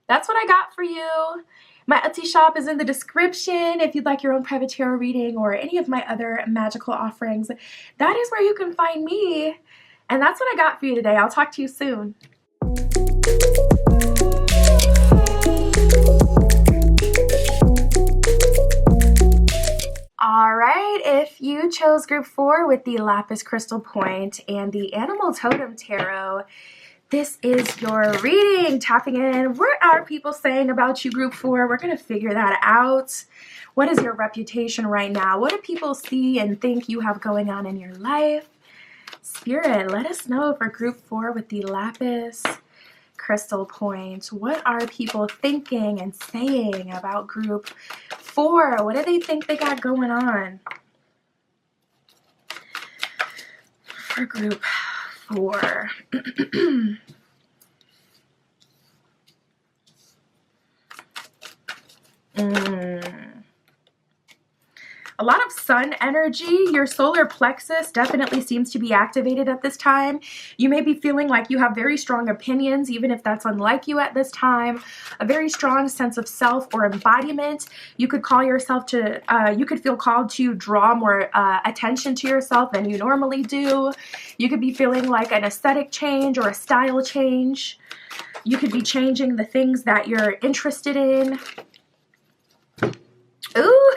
That's what I got for you. My Etsy shop is in the description if you'd like your own private tarot reading or any of my other magical offerings. That is where you can find me. And that's what I got for you today. I'll talk to you soon. All right, if you chose group 4 with the Lapis Crystal Point and the Animal Totem Tarot, this is your reading. Tapping in. What are people saying about you, group 4? We're going to figure that out. What is your reputation right now? What do people see and think you have going on in your life? Spirit, let us know for group 4 with the Lapis Crystal Point. What are people thinking and saying about group 4? What do they think they got going on for group 4? A lot of sun energy. Your solar plexus definitely seems to be activated at this time. You may be feeling like you have very strong opinions, even if that's unlike you at this time. A very strong sense of self or embodiment. You could call yourself to, you could feel called to draw more attention to yourself than you normally do. You could be feeling like an aesthetic change or a style change. You could be changing the things that you're interested in. Ooh,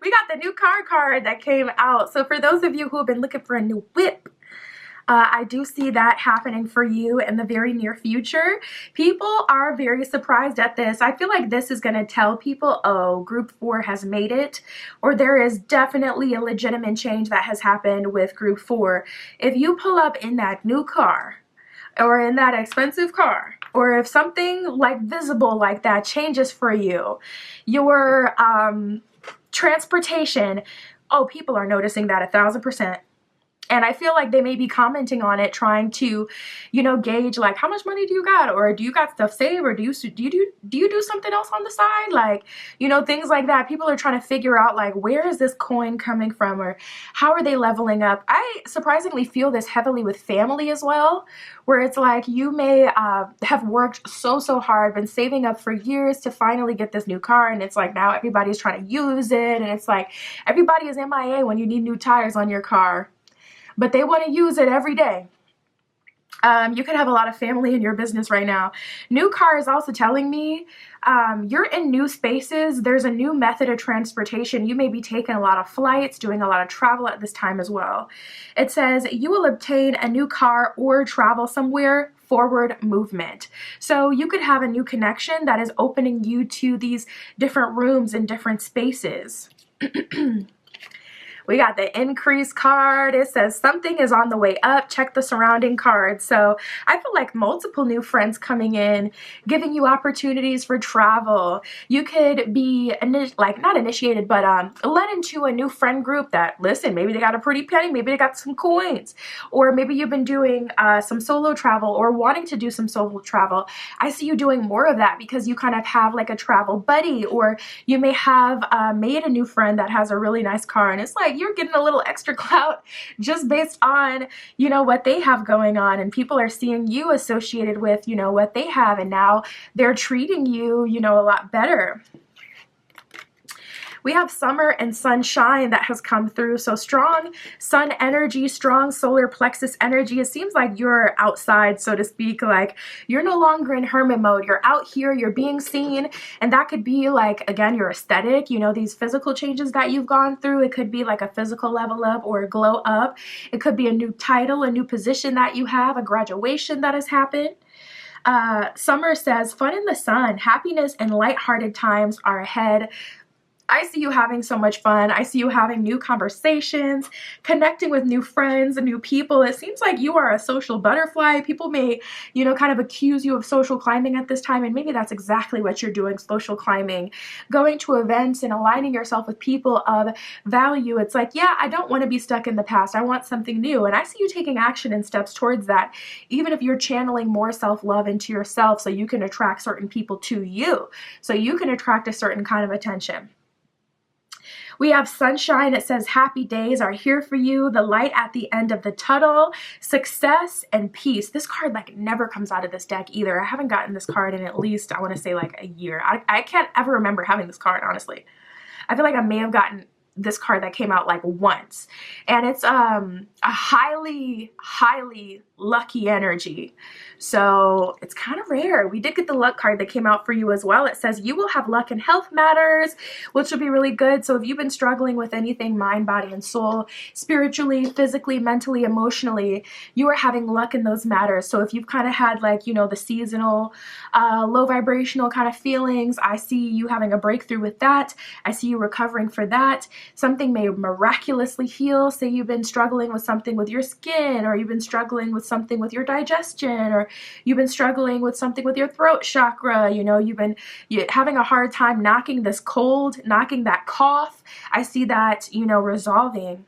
we got the new car card that came out. So for those of you who have been looking for a new whip, I do see that happening for you in the very near future. People are very surprised at this. I feel like this is going to tell people, oh, group 4 has made it, or there is definitely a legitimate change that has happened with group 4. If you pull up in that new car or in that expensive car, or if something like visible like that changes for you, your transportation, oh, people are noticing that 1,000%. And I feel like they may be commenting on it, trying to, you know, gauge like, how much money do you got? Or do you got stuff saved? Or do you do something else on the side? Like, you know, things like that. People are trying to figure out like, where is this coin coming from? Or how are they leveling up? I surprisingly feel this heavily with family as well, where it's like you may have worked so hard, been saving up for years to finally get this new car. And it's like now everybody's trying to use it. And it's like everybody is MIA when you need new tires on your car, but they want to use it every day. You could have a lot of family in your business right now. New car is also telling me you're in new spaces. There's a new method of transportation. You may be taking a lot of flights, doing a lot of travel at this time as well. It says you will obtain a new car or travel somewhere. Forward movement. So you could have a new connection that is opening you to these different rooms and different spaces. We got the increase card. It says something is on the way up. Check the surrounding cards. So I feel like multiple new friends coming in, giving you opportunities for travel. You could be not initiated, but led into a new friend group that, listen, maybe they got a pretty penny, maybe they got some coins, or maybe you've been doing some solo travel or wanting to do some solo travel. I see you doing more of that because you kind of have like a travel buddy, or you may have made a new friend that has a really nice car, and it's like you're getting a little extra clout just based on, you know, what they have going on, and people are seeing you associated with, you know, what they have, and now they're treating you, you know, a lot better. We have summer and sunshine that has come through. So strong sun energy, strong solar plexus energy. It seems like you're outside, so to speak. Like you're no longer in hermit mode. You're out here, you're being seen. And that could be like, again, your aesthetic, you know, these physical changes that you've gone through. It could be like a physical level up or a glow up. It could be a new title, a new position that you have, a graduation that has happened. Summer says, fun in the sun, happiness and lighthearted times are ahead. I see you having so much fun. I see you having new conversations, connecting with new friends and new people. It seems like you are a social butterfly. People may, you know, kind of accuse you of social climbing at this time, and maybe that's exactly what you're doing, social climbing, going to events and aligning yourself with people of value. It's like, yeah, I don't want to be stuck in the past. I want something new. And I see you taking action and steps towards that, even if you're channeling more self-love into yourself so you can attract certain people to you, so you can attract a certain kind of attention. We have sunshine. It says happy days are here for you. The light at the end of the tunnel, success and peace. This card like never comes out of this deck either. I haven't gotten this card in at least, I want to say like a year. I can't ever remember having this card, honestly. I feel like I may have gotten this card that came out like once, and it's a highly lucky energy, so it's kind of rare. We did get the luck card that came out for you as well. It says you will have luck in health matters, which will be really good. So if you've been struggling with anything mind, body, and soul, spiritually, physically, mentally, emotionally, you are having luck in those matters. So if you've kind of had like, you know, the seasonal low vibrational kind of feelings, I see you having a breakthrough with that. I see you recovering for that. Something may miraculously heal. Say you've been struggling with something with your skin, or you've been struggling with something with your digestion, or you've been struggling with something with your throat chakra. You know, you're having a hard time knocking this cold, knocking that cough. I see that, you know, resolving.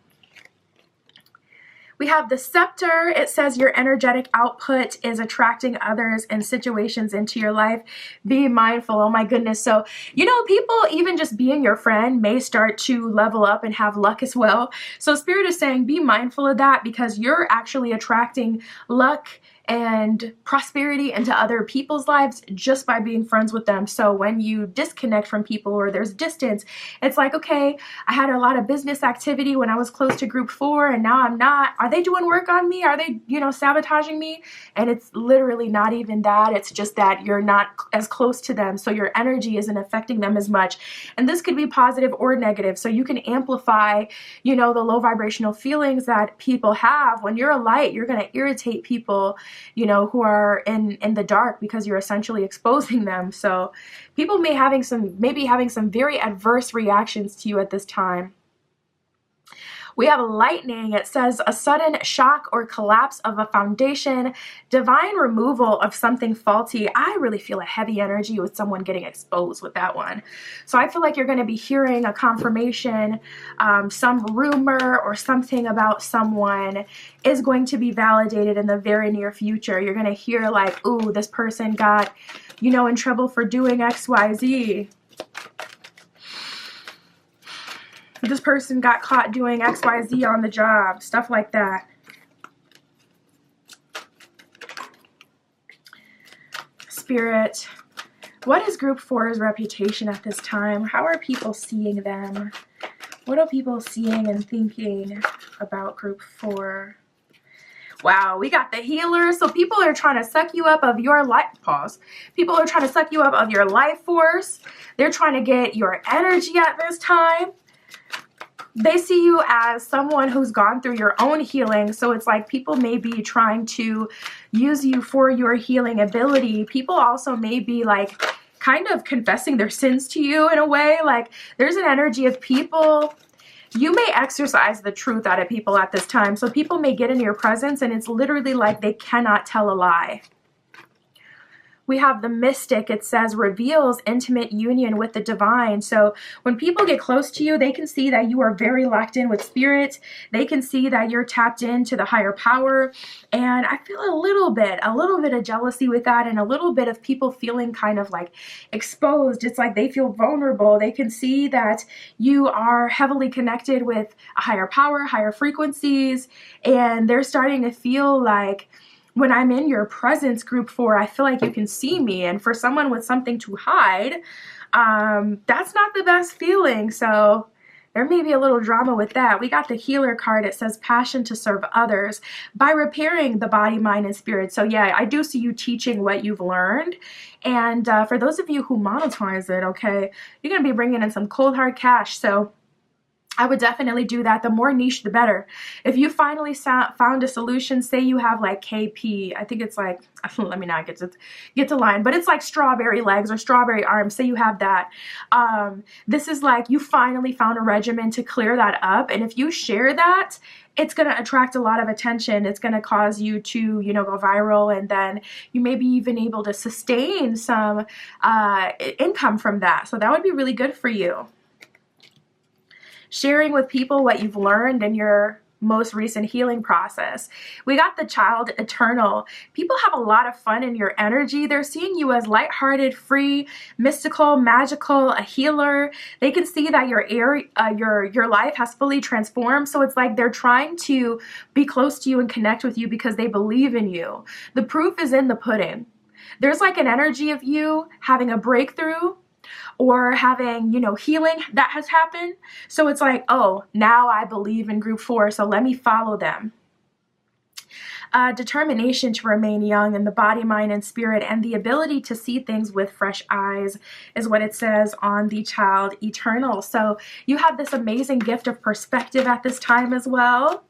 We have the scepter. It says your energetic output is attracting others and situations into your life. Be mindful. Oh my goodness. So, you know, people even just being your friend may start to level up and have luck as well. So Spirit is saying be mindful of that, because you're actually attracting luck and prosperity into other people's lives just by being friends with them. So when you disconnect from people or there's distance, it's like, okay, I had a lot of business activity when I was close to group 4 and now I'm not. Are they doing work on me? Are they, you know, sabotaging me? And it's literally not even that. It's just that you're not as close to them, so your energy isn't affecting them as much. And this could be positive or negative. So you can amplify, you know, the low vibrational feelings that people have. When you're a light, you're going to irritate people, you know, who are in the dark, because you're essentially exposing them. So people may be having some very adverse reactions to you at this time. We have lightning. It says a sudden shock or collapse of a foundation, divine removal of something faulty. I really feel a heavy energy with someone getting exposed with that one. So I feel like you're going to be hearing a confirmation, some rumor or something about someone is going to be validated in the very near future. You're going to hear like, ooh, this person got, you know, in trouble for doing XYZ. This person got caught doing XYZ on the job, stuff like that. Spirit, what is group 4's reputation at this time? How are people seeing them? What are people seeing and thinking about group 4? Wow, we got the healer. So people are trying to suck you up of your life. Pause. People are trying to suck you up of your life force. They're trying to get your energy at this time. They see you as someone who's gone through your own healing. So it's like people may be trying to use you for your healing ability. People also may be like kind of confessing their sins to you in a way. Like there's an energy of people. You may exercise the truth out of people at this time. So people may get in your presence and it's literally like they cannot tell a lie. We have the mystic. It says reveals intimate union with the divine. So when people get close to you, they can see that you are very locked in with spirit. They can see that you're tapped into the higher power. And I feel a little bit of jealousy with that, and a little bit of people feeling kind of like exposed. It's like they feel vulnerable. They can see that you are heavily connected with a higher power, higher frequencies, and they're starting to feel like, when I'm in your presence, group 4, I feel like you can see me. And for someone with something to hide, That's not the best feeling. So there may be a little drama with that. We got the healer card. It says passion to serve others by repairing the body, mind, and spirit. So yeah, I do see you teaching what you've learned. And for those of you who monetize it, okay, you're going to be bringing in some cold hard cash. So I would definitely do that. The more niche, the better. If you finally found a solution, say you have like KP, I think it's like, let me not get to line, but it's like strawberry legs or strawberry arms. Say you have that. This is like you finally found a regimen to clear that up. And if you share that, it's going to attract a lot of attention. It's going to cause you to, go viral, and then you may be even able to sustain some income from that. So that would be really good for you. Sharing with people what you've learned in your most recent healing process. We got the child eternal. People have a lot of fun in your energy. They're seeing you as lighthearted, free, mystical, magical, a healer. They can see that your life has fully transformed. So it's like they're trying to be close to you and connect with you because they believe in you. The proof is in the pudding. There's like an energy of you having a breakthrough or having, healing that has happened. So it's like, oh, now I believe in group 4, so let me follow them. Determination to remain young in the body, mind, and spirit, and the ability to see things with fresh eyes is what it says on the child eternal. So you have this amazing gift of perspective at this time as well.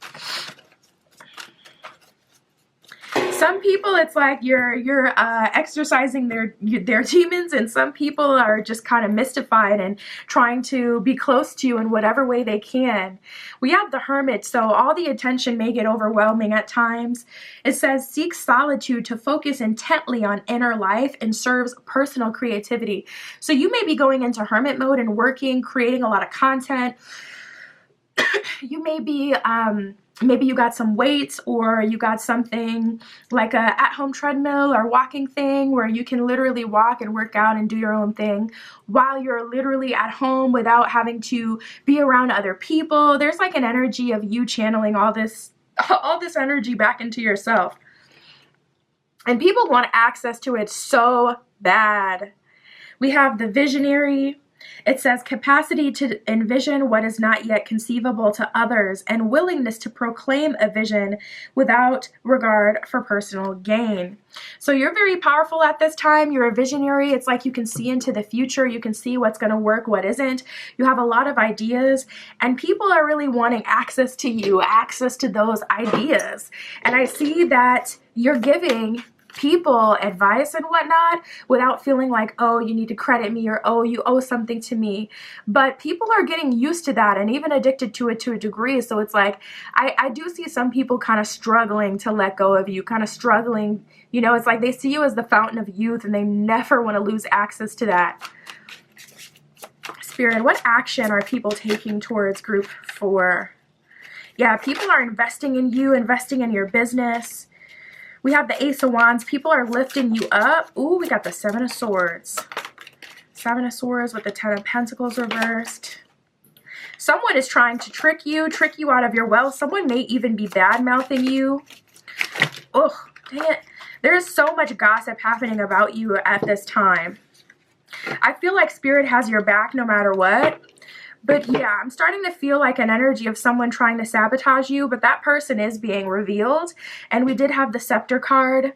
Some people, it's like you're exercising their demons, and some people are just kind of mystified and trying to be close to you in whatever way they can. We have the Hermit, so all the attention may get overwhelming at times. It says, seek solitude to focus intently on inner life and serves personal creativity. So you may be going into Hermit mode and working, creating a lot of content. You may be... maybe you got some weights, or you got something like a at-home treadmill or walking thing where you can literally walk and work out and do your own thing while you're literally at home without having to be around other people. There's like an energy of you channeling all this energy back into yourself. And people want access to it so bad. We have the visionary. It says capacity to envision what is not yet conceivable to others and willingness to proclaim a vision without regard for personal gain. So you're very powerful at this time. You're a visionary. It's like you can see into the future. You can see what's going to work, what isn't. You have a lot of ideas, and people are really wanting access to you, access to those ideas. And I see that you're giving people advice and whatnot without feeling like, oh, you need to credit me, or oh, you owe something to me. But people are getting used to that and even addicted to it to a degree. So it's like I do see some people kind of struggling to let go of you, kind of struggling. It's like they see you as the fountain of youth and they never want to lose access to that. Spirit, what action are people taking towards group 4? Yeah, people are investing in you, investing in your business. We have the Ace of Wands. People are lifting you up. Ooh, we got the 7 of Swords. 7 of Swords with the 10 of Pentacles reversed. Someone is trying to trick you out of your wealth. Someone may even be bad-mouthing you. Oh, dang it. There is so much gossip happening about you at this time. I feel like Spirit has your back no matter what. But yeah, I'm starting to feel like an energy of someone trying to sabotage you, but that person is being revealed. And we did have the Scepter card,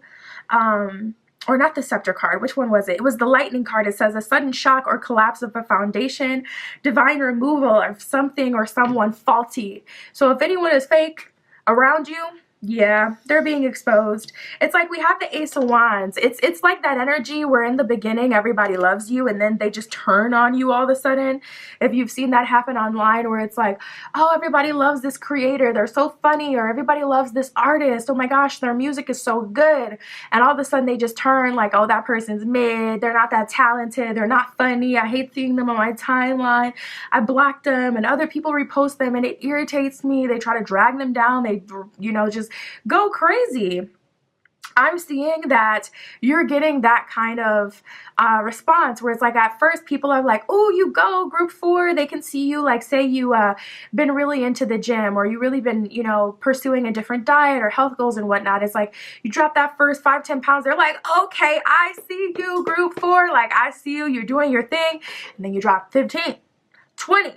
or not the Scepter card. Which one was it? It was the Lightning card. It says a sudden shock or collapse of a foundation, divine removal of something or someone faulty. So if anyone is fake around you, yeah, they're being exposed. It's like we have the Ace of Wands. It's like that energy where in the beginning everybody loves you and then they just turn on you all of a sudden. If you've seen that happen online where it's like, oh, everybody loves this creator, they're so funny, or everybody loves this artist, oh my gosh, their music is so good. And all of a sudden they just turn like, oh, that person's mid, they're not that talented, they're not funny, I hate seeing them on my timeline, I block them, and other people repost them and it irritates me. They try to drag them down, they just go crazy. I'm seeing that you're getting that kind of response where it's like at first people are like, oh, you go group 4, they can see you, like say you been really into the gym, or you really been, you know, pursuing a different diet or health goals and whatnot. It's like you drop that first 5-10 pounds, they're like, okay, I see you group 4, like I see you, you're doing your thing. And then you drop 15, 20,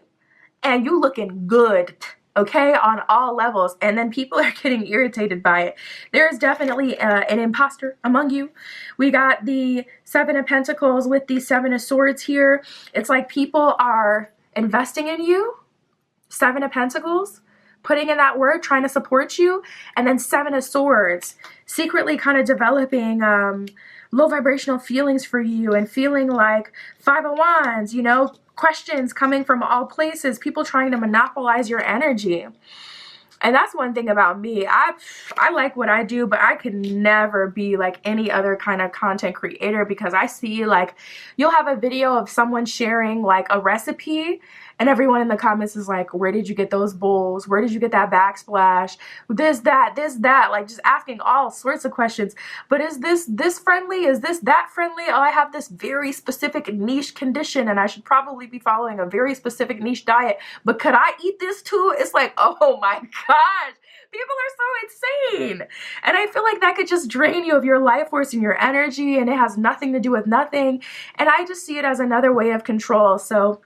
and you looking good, okay, on all levels, and then people are getting irritated by it. There's definitely an imposter among you. We got the 7 of Pentacles with the 7 of Swords here. It's like people are investing in you, 7 of Pentacles, putting in that work, trying to support you, and then 7 of Swords, secretly kind of developing low vibrational feelings for you, and feeling like 5 of Wands, you know, questions coming from all places, people trying to monopolize your energy. And that's one thing about me. I like what I do, but I could never be like any other kind of content creator, because I see like you'll have a video of someone sharing like a recipe, and everyone in the comments is like, where did you get those bowls? Where did you get that backsplash? This, that, like just asking all sorts of questions. But is this friendly? Is this that friendly? Oh, I have this very specific niche condition and I should probably be following a very specific niche diet, but could I eat this too? It's like, oh my gosh. People are so insane. And I feel like that could just drain you of your life force and your energy, and it has nothing to do with nothing. And I just see it as another way of control. So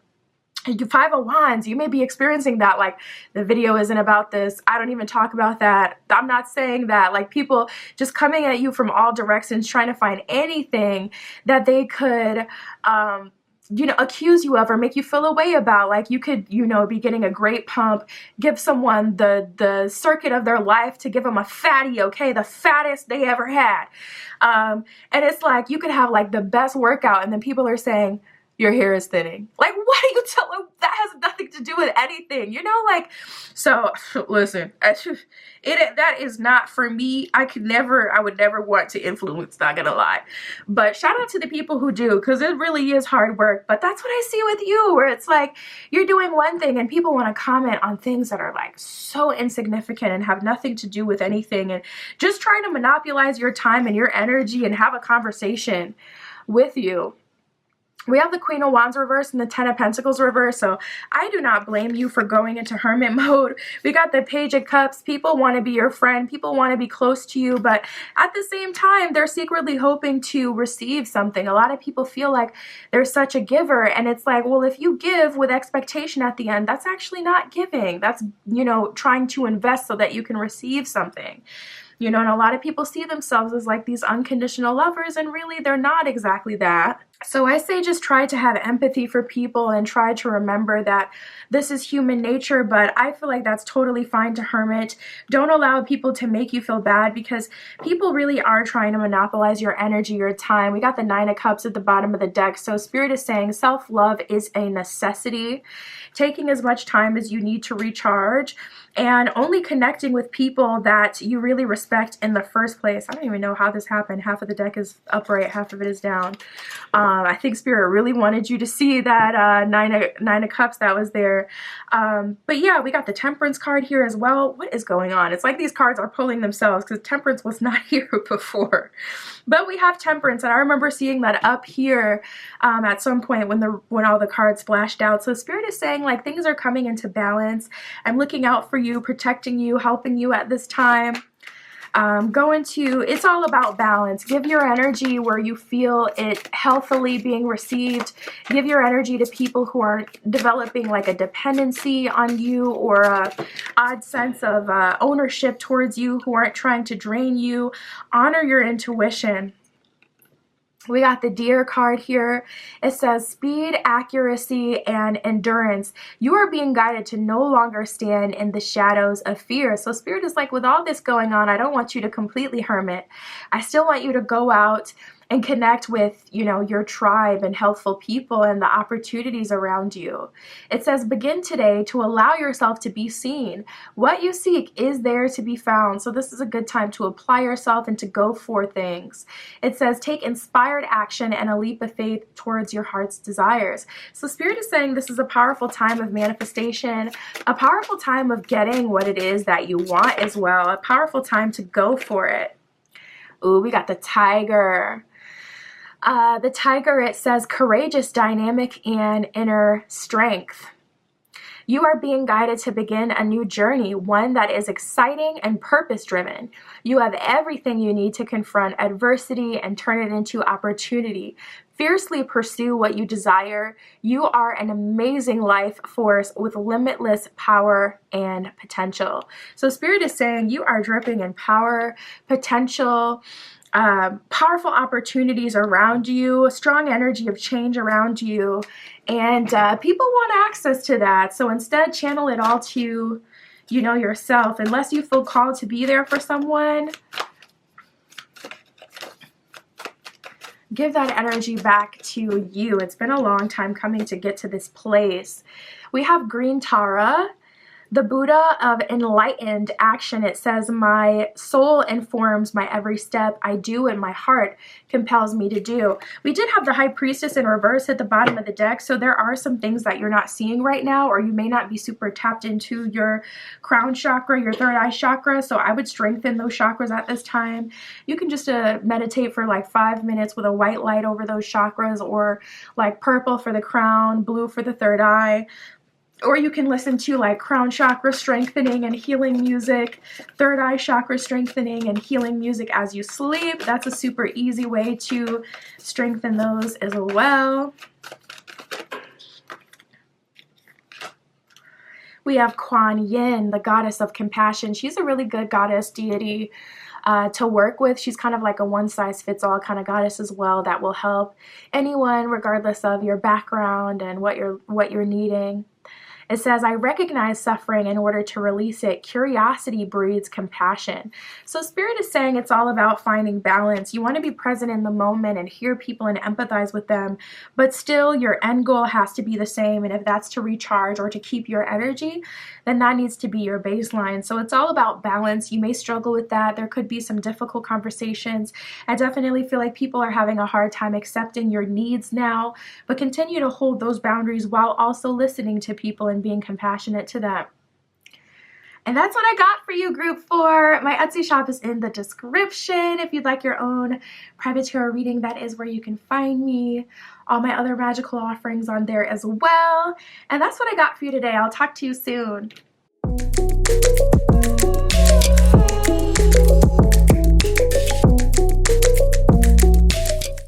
you 5 of Wands, you may be experiencing that, like the video isn't about this, I don't even talk about that, I'm not saying that, like people just coming at you from all directions trying to find anything that they could you know, accuse you of or make you feel a way about. Like you could, you know, be getting a great pump, give someone the circuit of their life to give them a fatty, okay, the fattest they ever had, and it's like you could have like the best workout, and then people are saying your hair is thinning. Like, what do you tell them? That has nothing to do with anything, you know? Like, so listen, that is not for me. I would never want to influence, not gonna lie. But shout out to the people who do, because it really is hard work. But that's what I see with you, where it's like you're doing one thing and people want to comment on things that are like so insignificant and have nothing to do with anything, and just trying to monopolize your time and your energy and have a conversation with you. We have the Queen of Wands reverse and the 10 of Pentacles reverse, so I do not blame you for going into hermit mode. We got the Page of Cups. People want to be your friend. People want to be close to you, but at the same time, they're secretly hoping to receive something. A lot of people feel like they're such a giver, and it's like, well, if you give with expectation at the end, that's actually not giving. That's, you know, trying to invest so that you can receive something. You know, and a lot of people see themselves as like these unconditional lovers, and really they're not exactly that. So I say just try to have empathy for people and try to remember that this is human nature, but I feel like that's totally fine to hermit. Don't allow people to make you feel bad, because people really are trying to monopolize your energy, your time. We got the 9 of Cups at the bottom of the deck. So Spirit is saying self-love is a necessity. Taking as much time as you need to recharge, and only connecting with people that you really respect in the first place. I don't even know how this happened. Half of the deck is upright, half of it is down. I think Spirit really wanted you to see that 9 of Cups that was there. But yeah, we got the Temperance card here as well. What is going on? It's like these cards are pulling themselves, because Temperance was not here before. But we have Temperance, and I remember seeing that up here at some point when all the cards splashed out. So Spirit is saying like things are coming into balance. I'm looking out for you, protecting you, helping you at this time. It's all about balance. Give your energy where you feel it healthily being received. Give your energy to people who aren't developing like a dependency on you, or a odd sense of ownership towards you, who aren't trying to drain you. Honor your intuition. We got the Deer card here. It says speed, accuracy, and endurance. You are being guided to no longer stand in the shadows of fear. So Spirit is like, with all this going on, I don't want you to completely hermit. I still want you to go out and connect with, you know, your tribe and helpful people and the opportunities around you. It says, begin today to allow yourself to be seen. What you seek is there to be found. So this is a good time to apply yourself and to go for things. It says, take inspired action and a leap of faith towards your heart's desires. So Spirit is saying this is a powerful time of manifestation, a powerful time of getting what it is that you want as well, a powerful time to go for it. Ooh, we got the tiger. The tiger, it says courageous, dynamic, and inner strength. You are being guided to begin a new journey, one that is exciting and purpose-driven. You have everything you need to confront adversity and turn it into opportunity. Fiercely pursue what you desire. You are an amazing life force with limitless power and potential. So Spirit is saying you are dripping in power, potential, powerful opportunities around you, a strong energy of change around you, and people want access to that. So instead, channel it all to, you know, yourself. Unless you feel called to be there for someone, give that energy back to you. It's been a long time coming to get to this place. We have Green Tara, the Buddha of enlightened action. It says, my soul informs my every step I do and my heart compels me to do. We did have the High Priestess in reverse at the bottom of the deck, so there are some things that you're not seeing right now, or you may not be super tapped into your crown chakra, your third eye chakra, so I would strengthen those chakras at this time. You can just meditate for like 5 minutes with a white light over those chakras, or like purple for the crown, blue for the third eye. Or you can listen to like crown chakra strengthening and healing music, third eye chakra strengthening and healing music as you sleep. That's a super easy way to strengthen those as well. We have Kuan Yin, the goddess of compassion. She's a really good goddess deity to work with. She's kind of like a one-size-fits-all kind of goddess as well that will help anyone regardless of your background and what you're needing. It says, I recognize suffering in order to release it. Curiosity breeds compassion. So Spirit is saying it's all about finding balance. You want to be present in the moment and hear people and empathize with them, but still your end goal has to be the same. And if that's to recharge or to keep your energy, then that needs to be your baseline. So it's all about balance. You may struggle with that. There could be some difficult conversations. I definitely feel like people are having a hard time accepting your needs now, but continue to hold those boundaries while also listening to people and being compassionate to them. And that's what I got for you, Group 4. My Etsy shop is in the description. If you'd like your own private tarot reading, that is where you can find me. All my other magical offerings on there as well. And that's what I got for you today. I'll talk to you soon.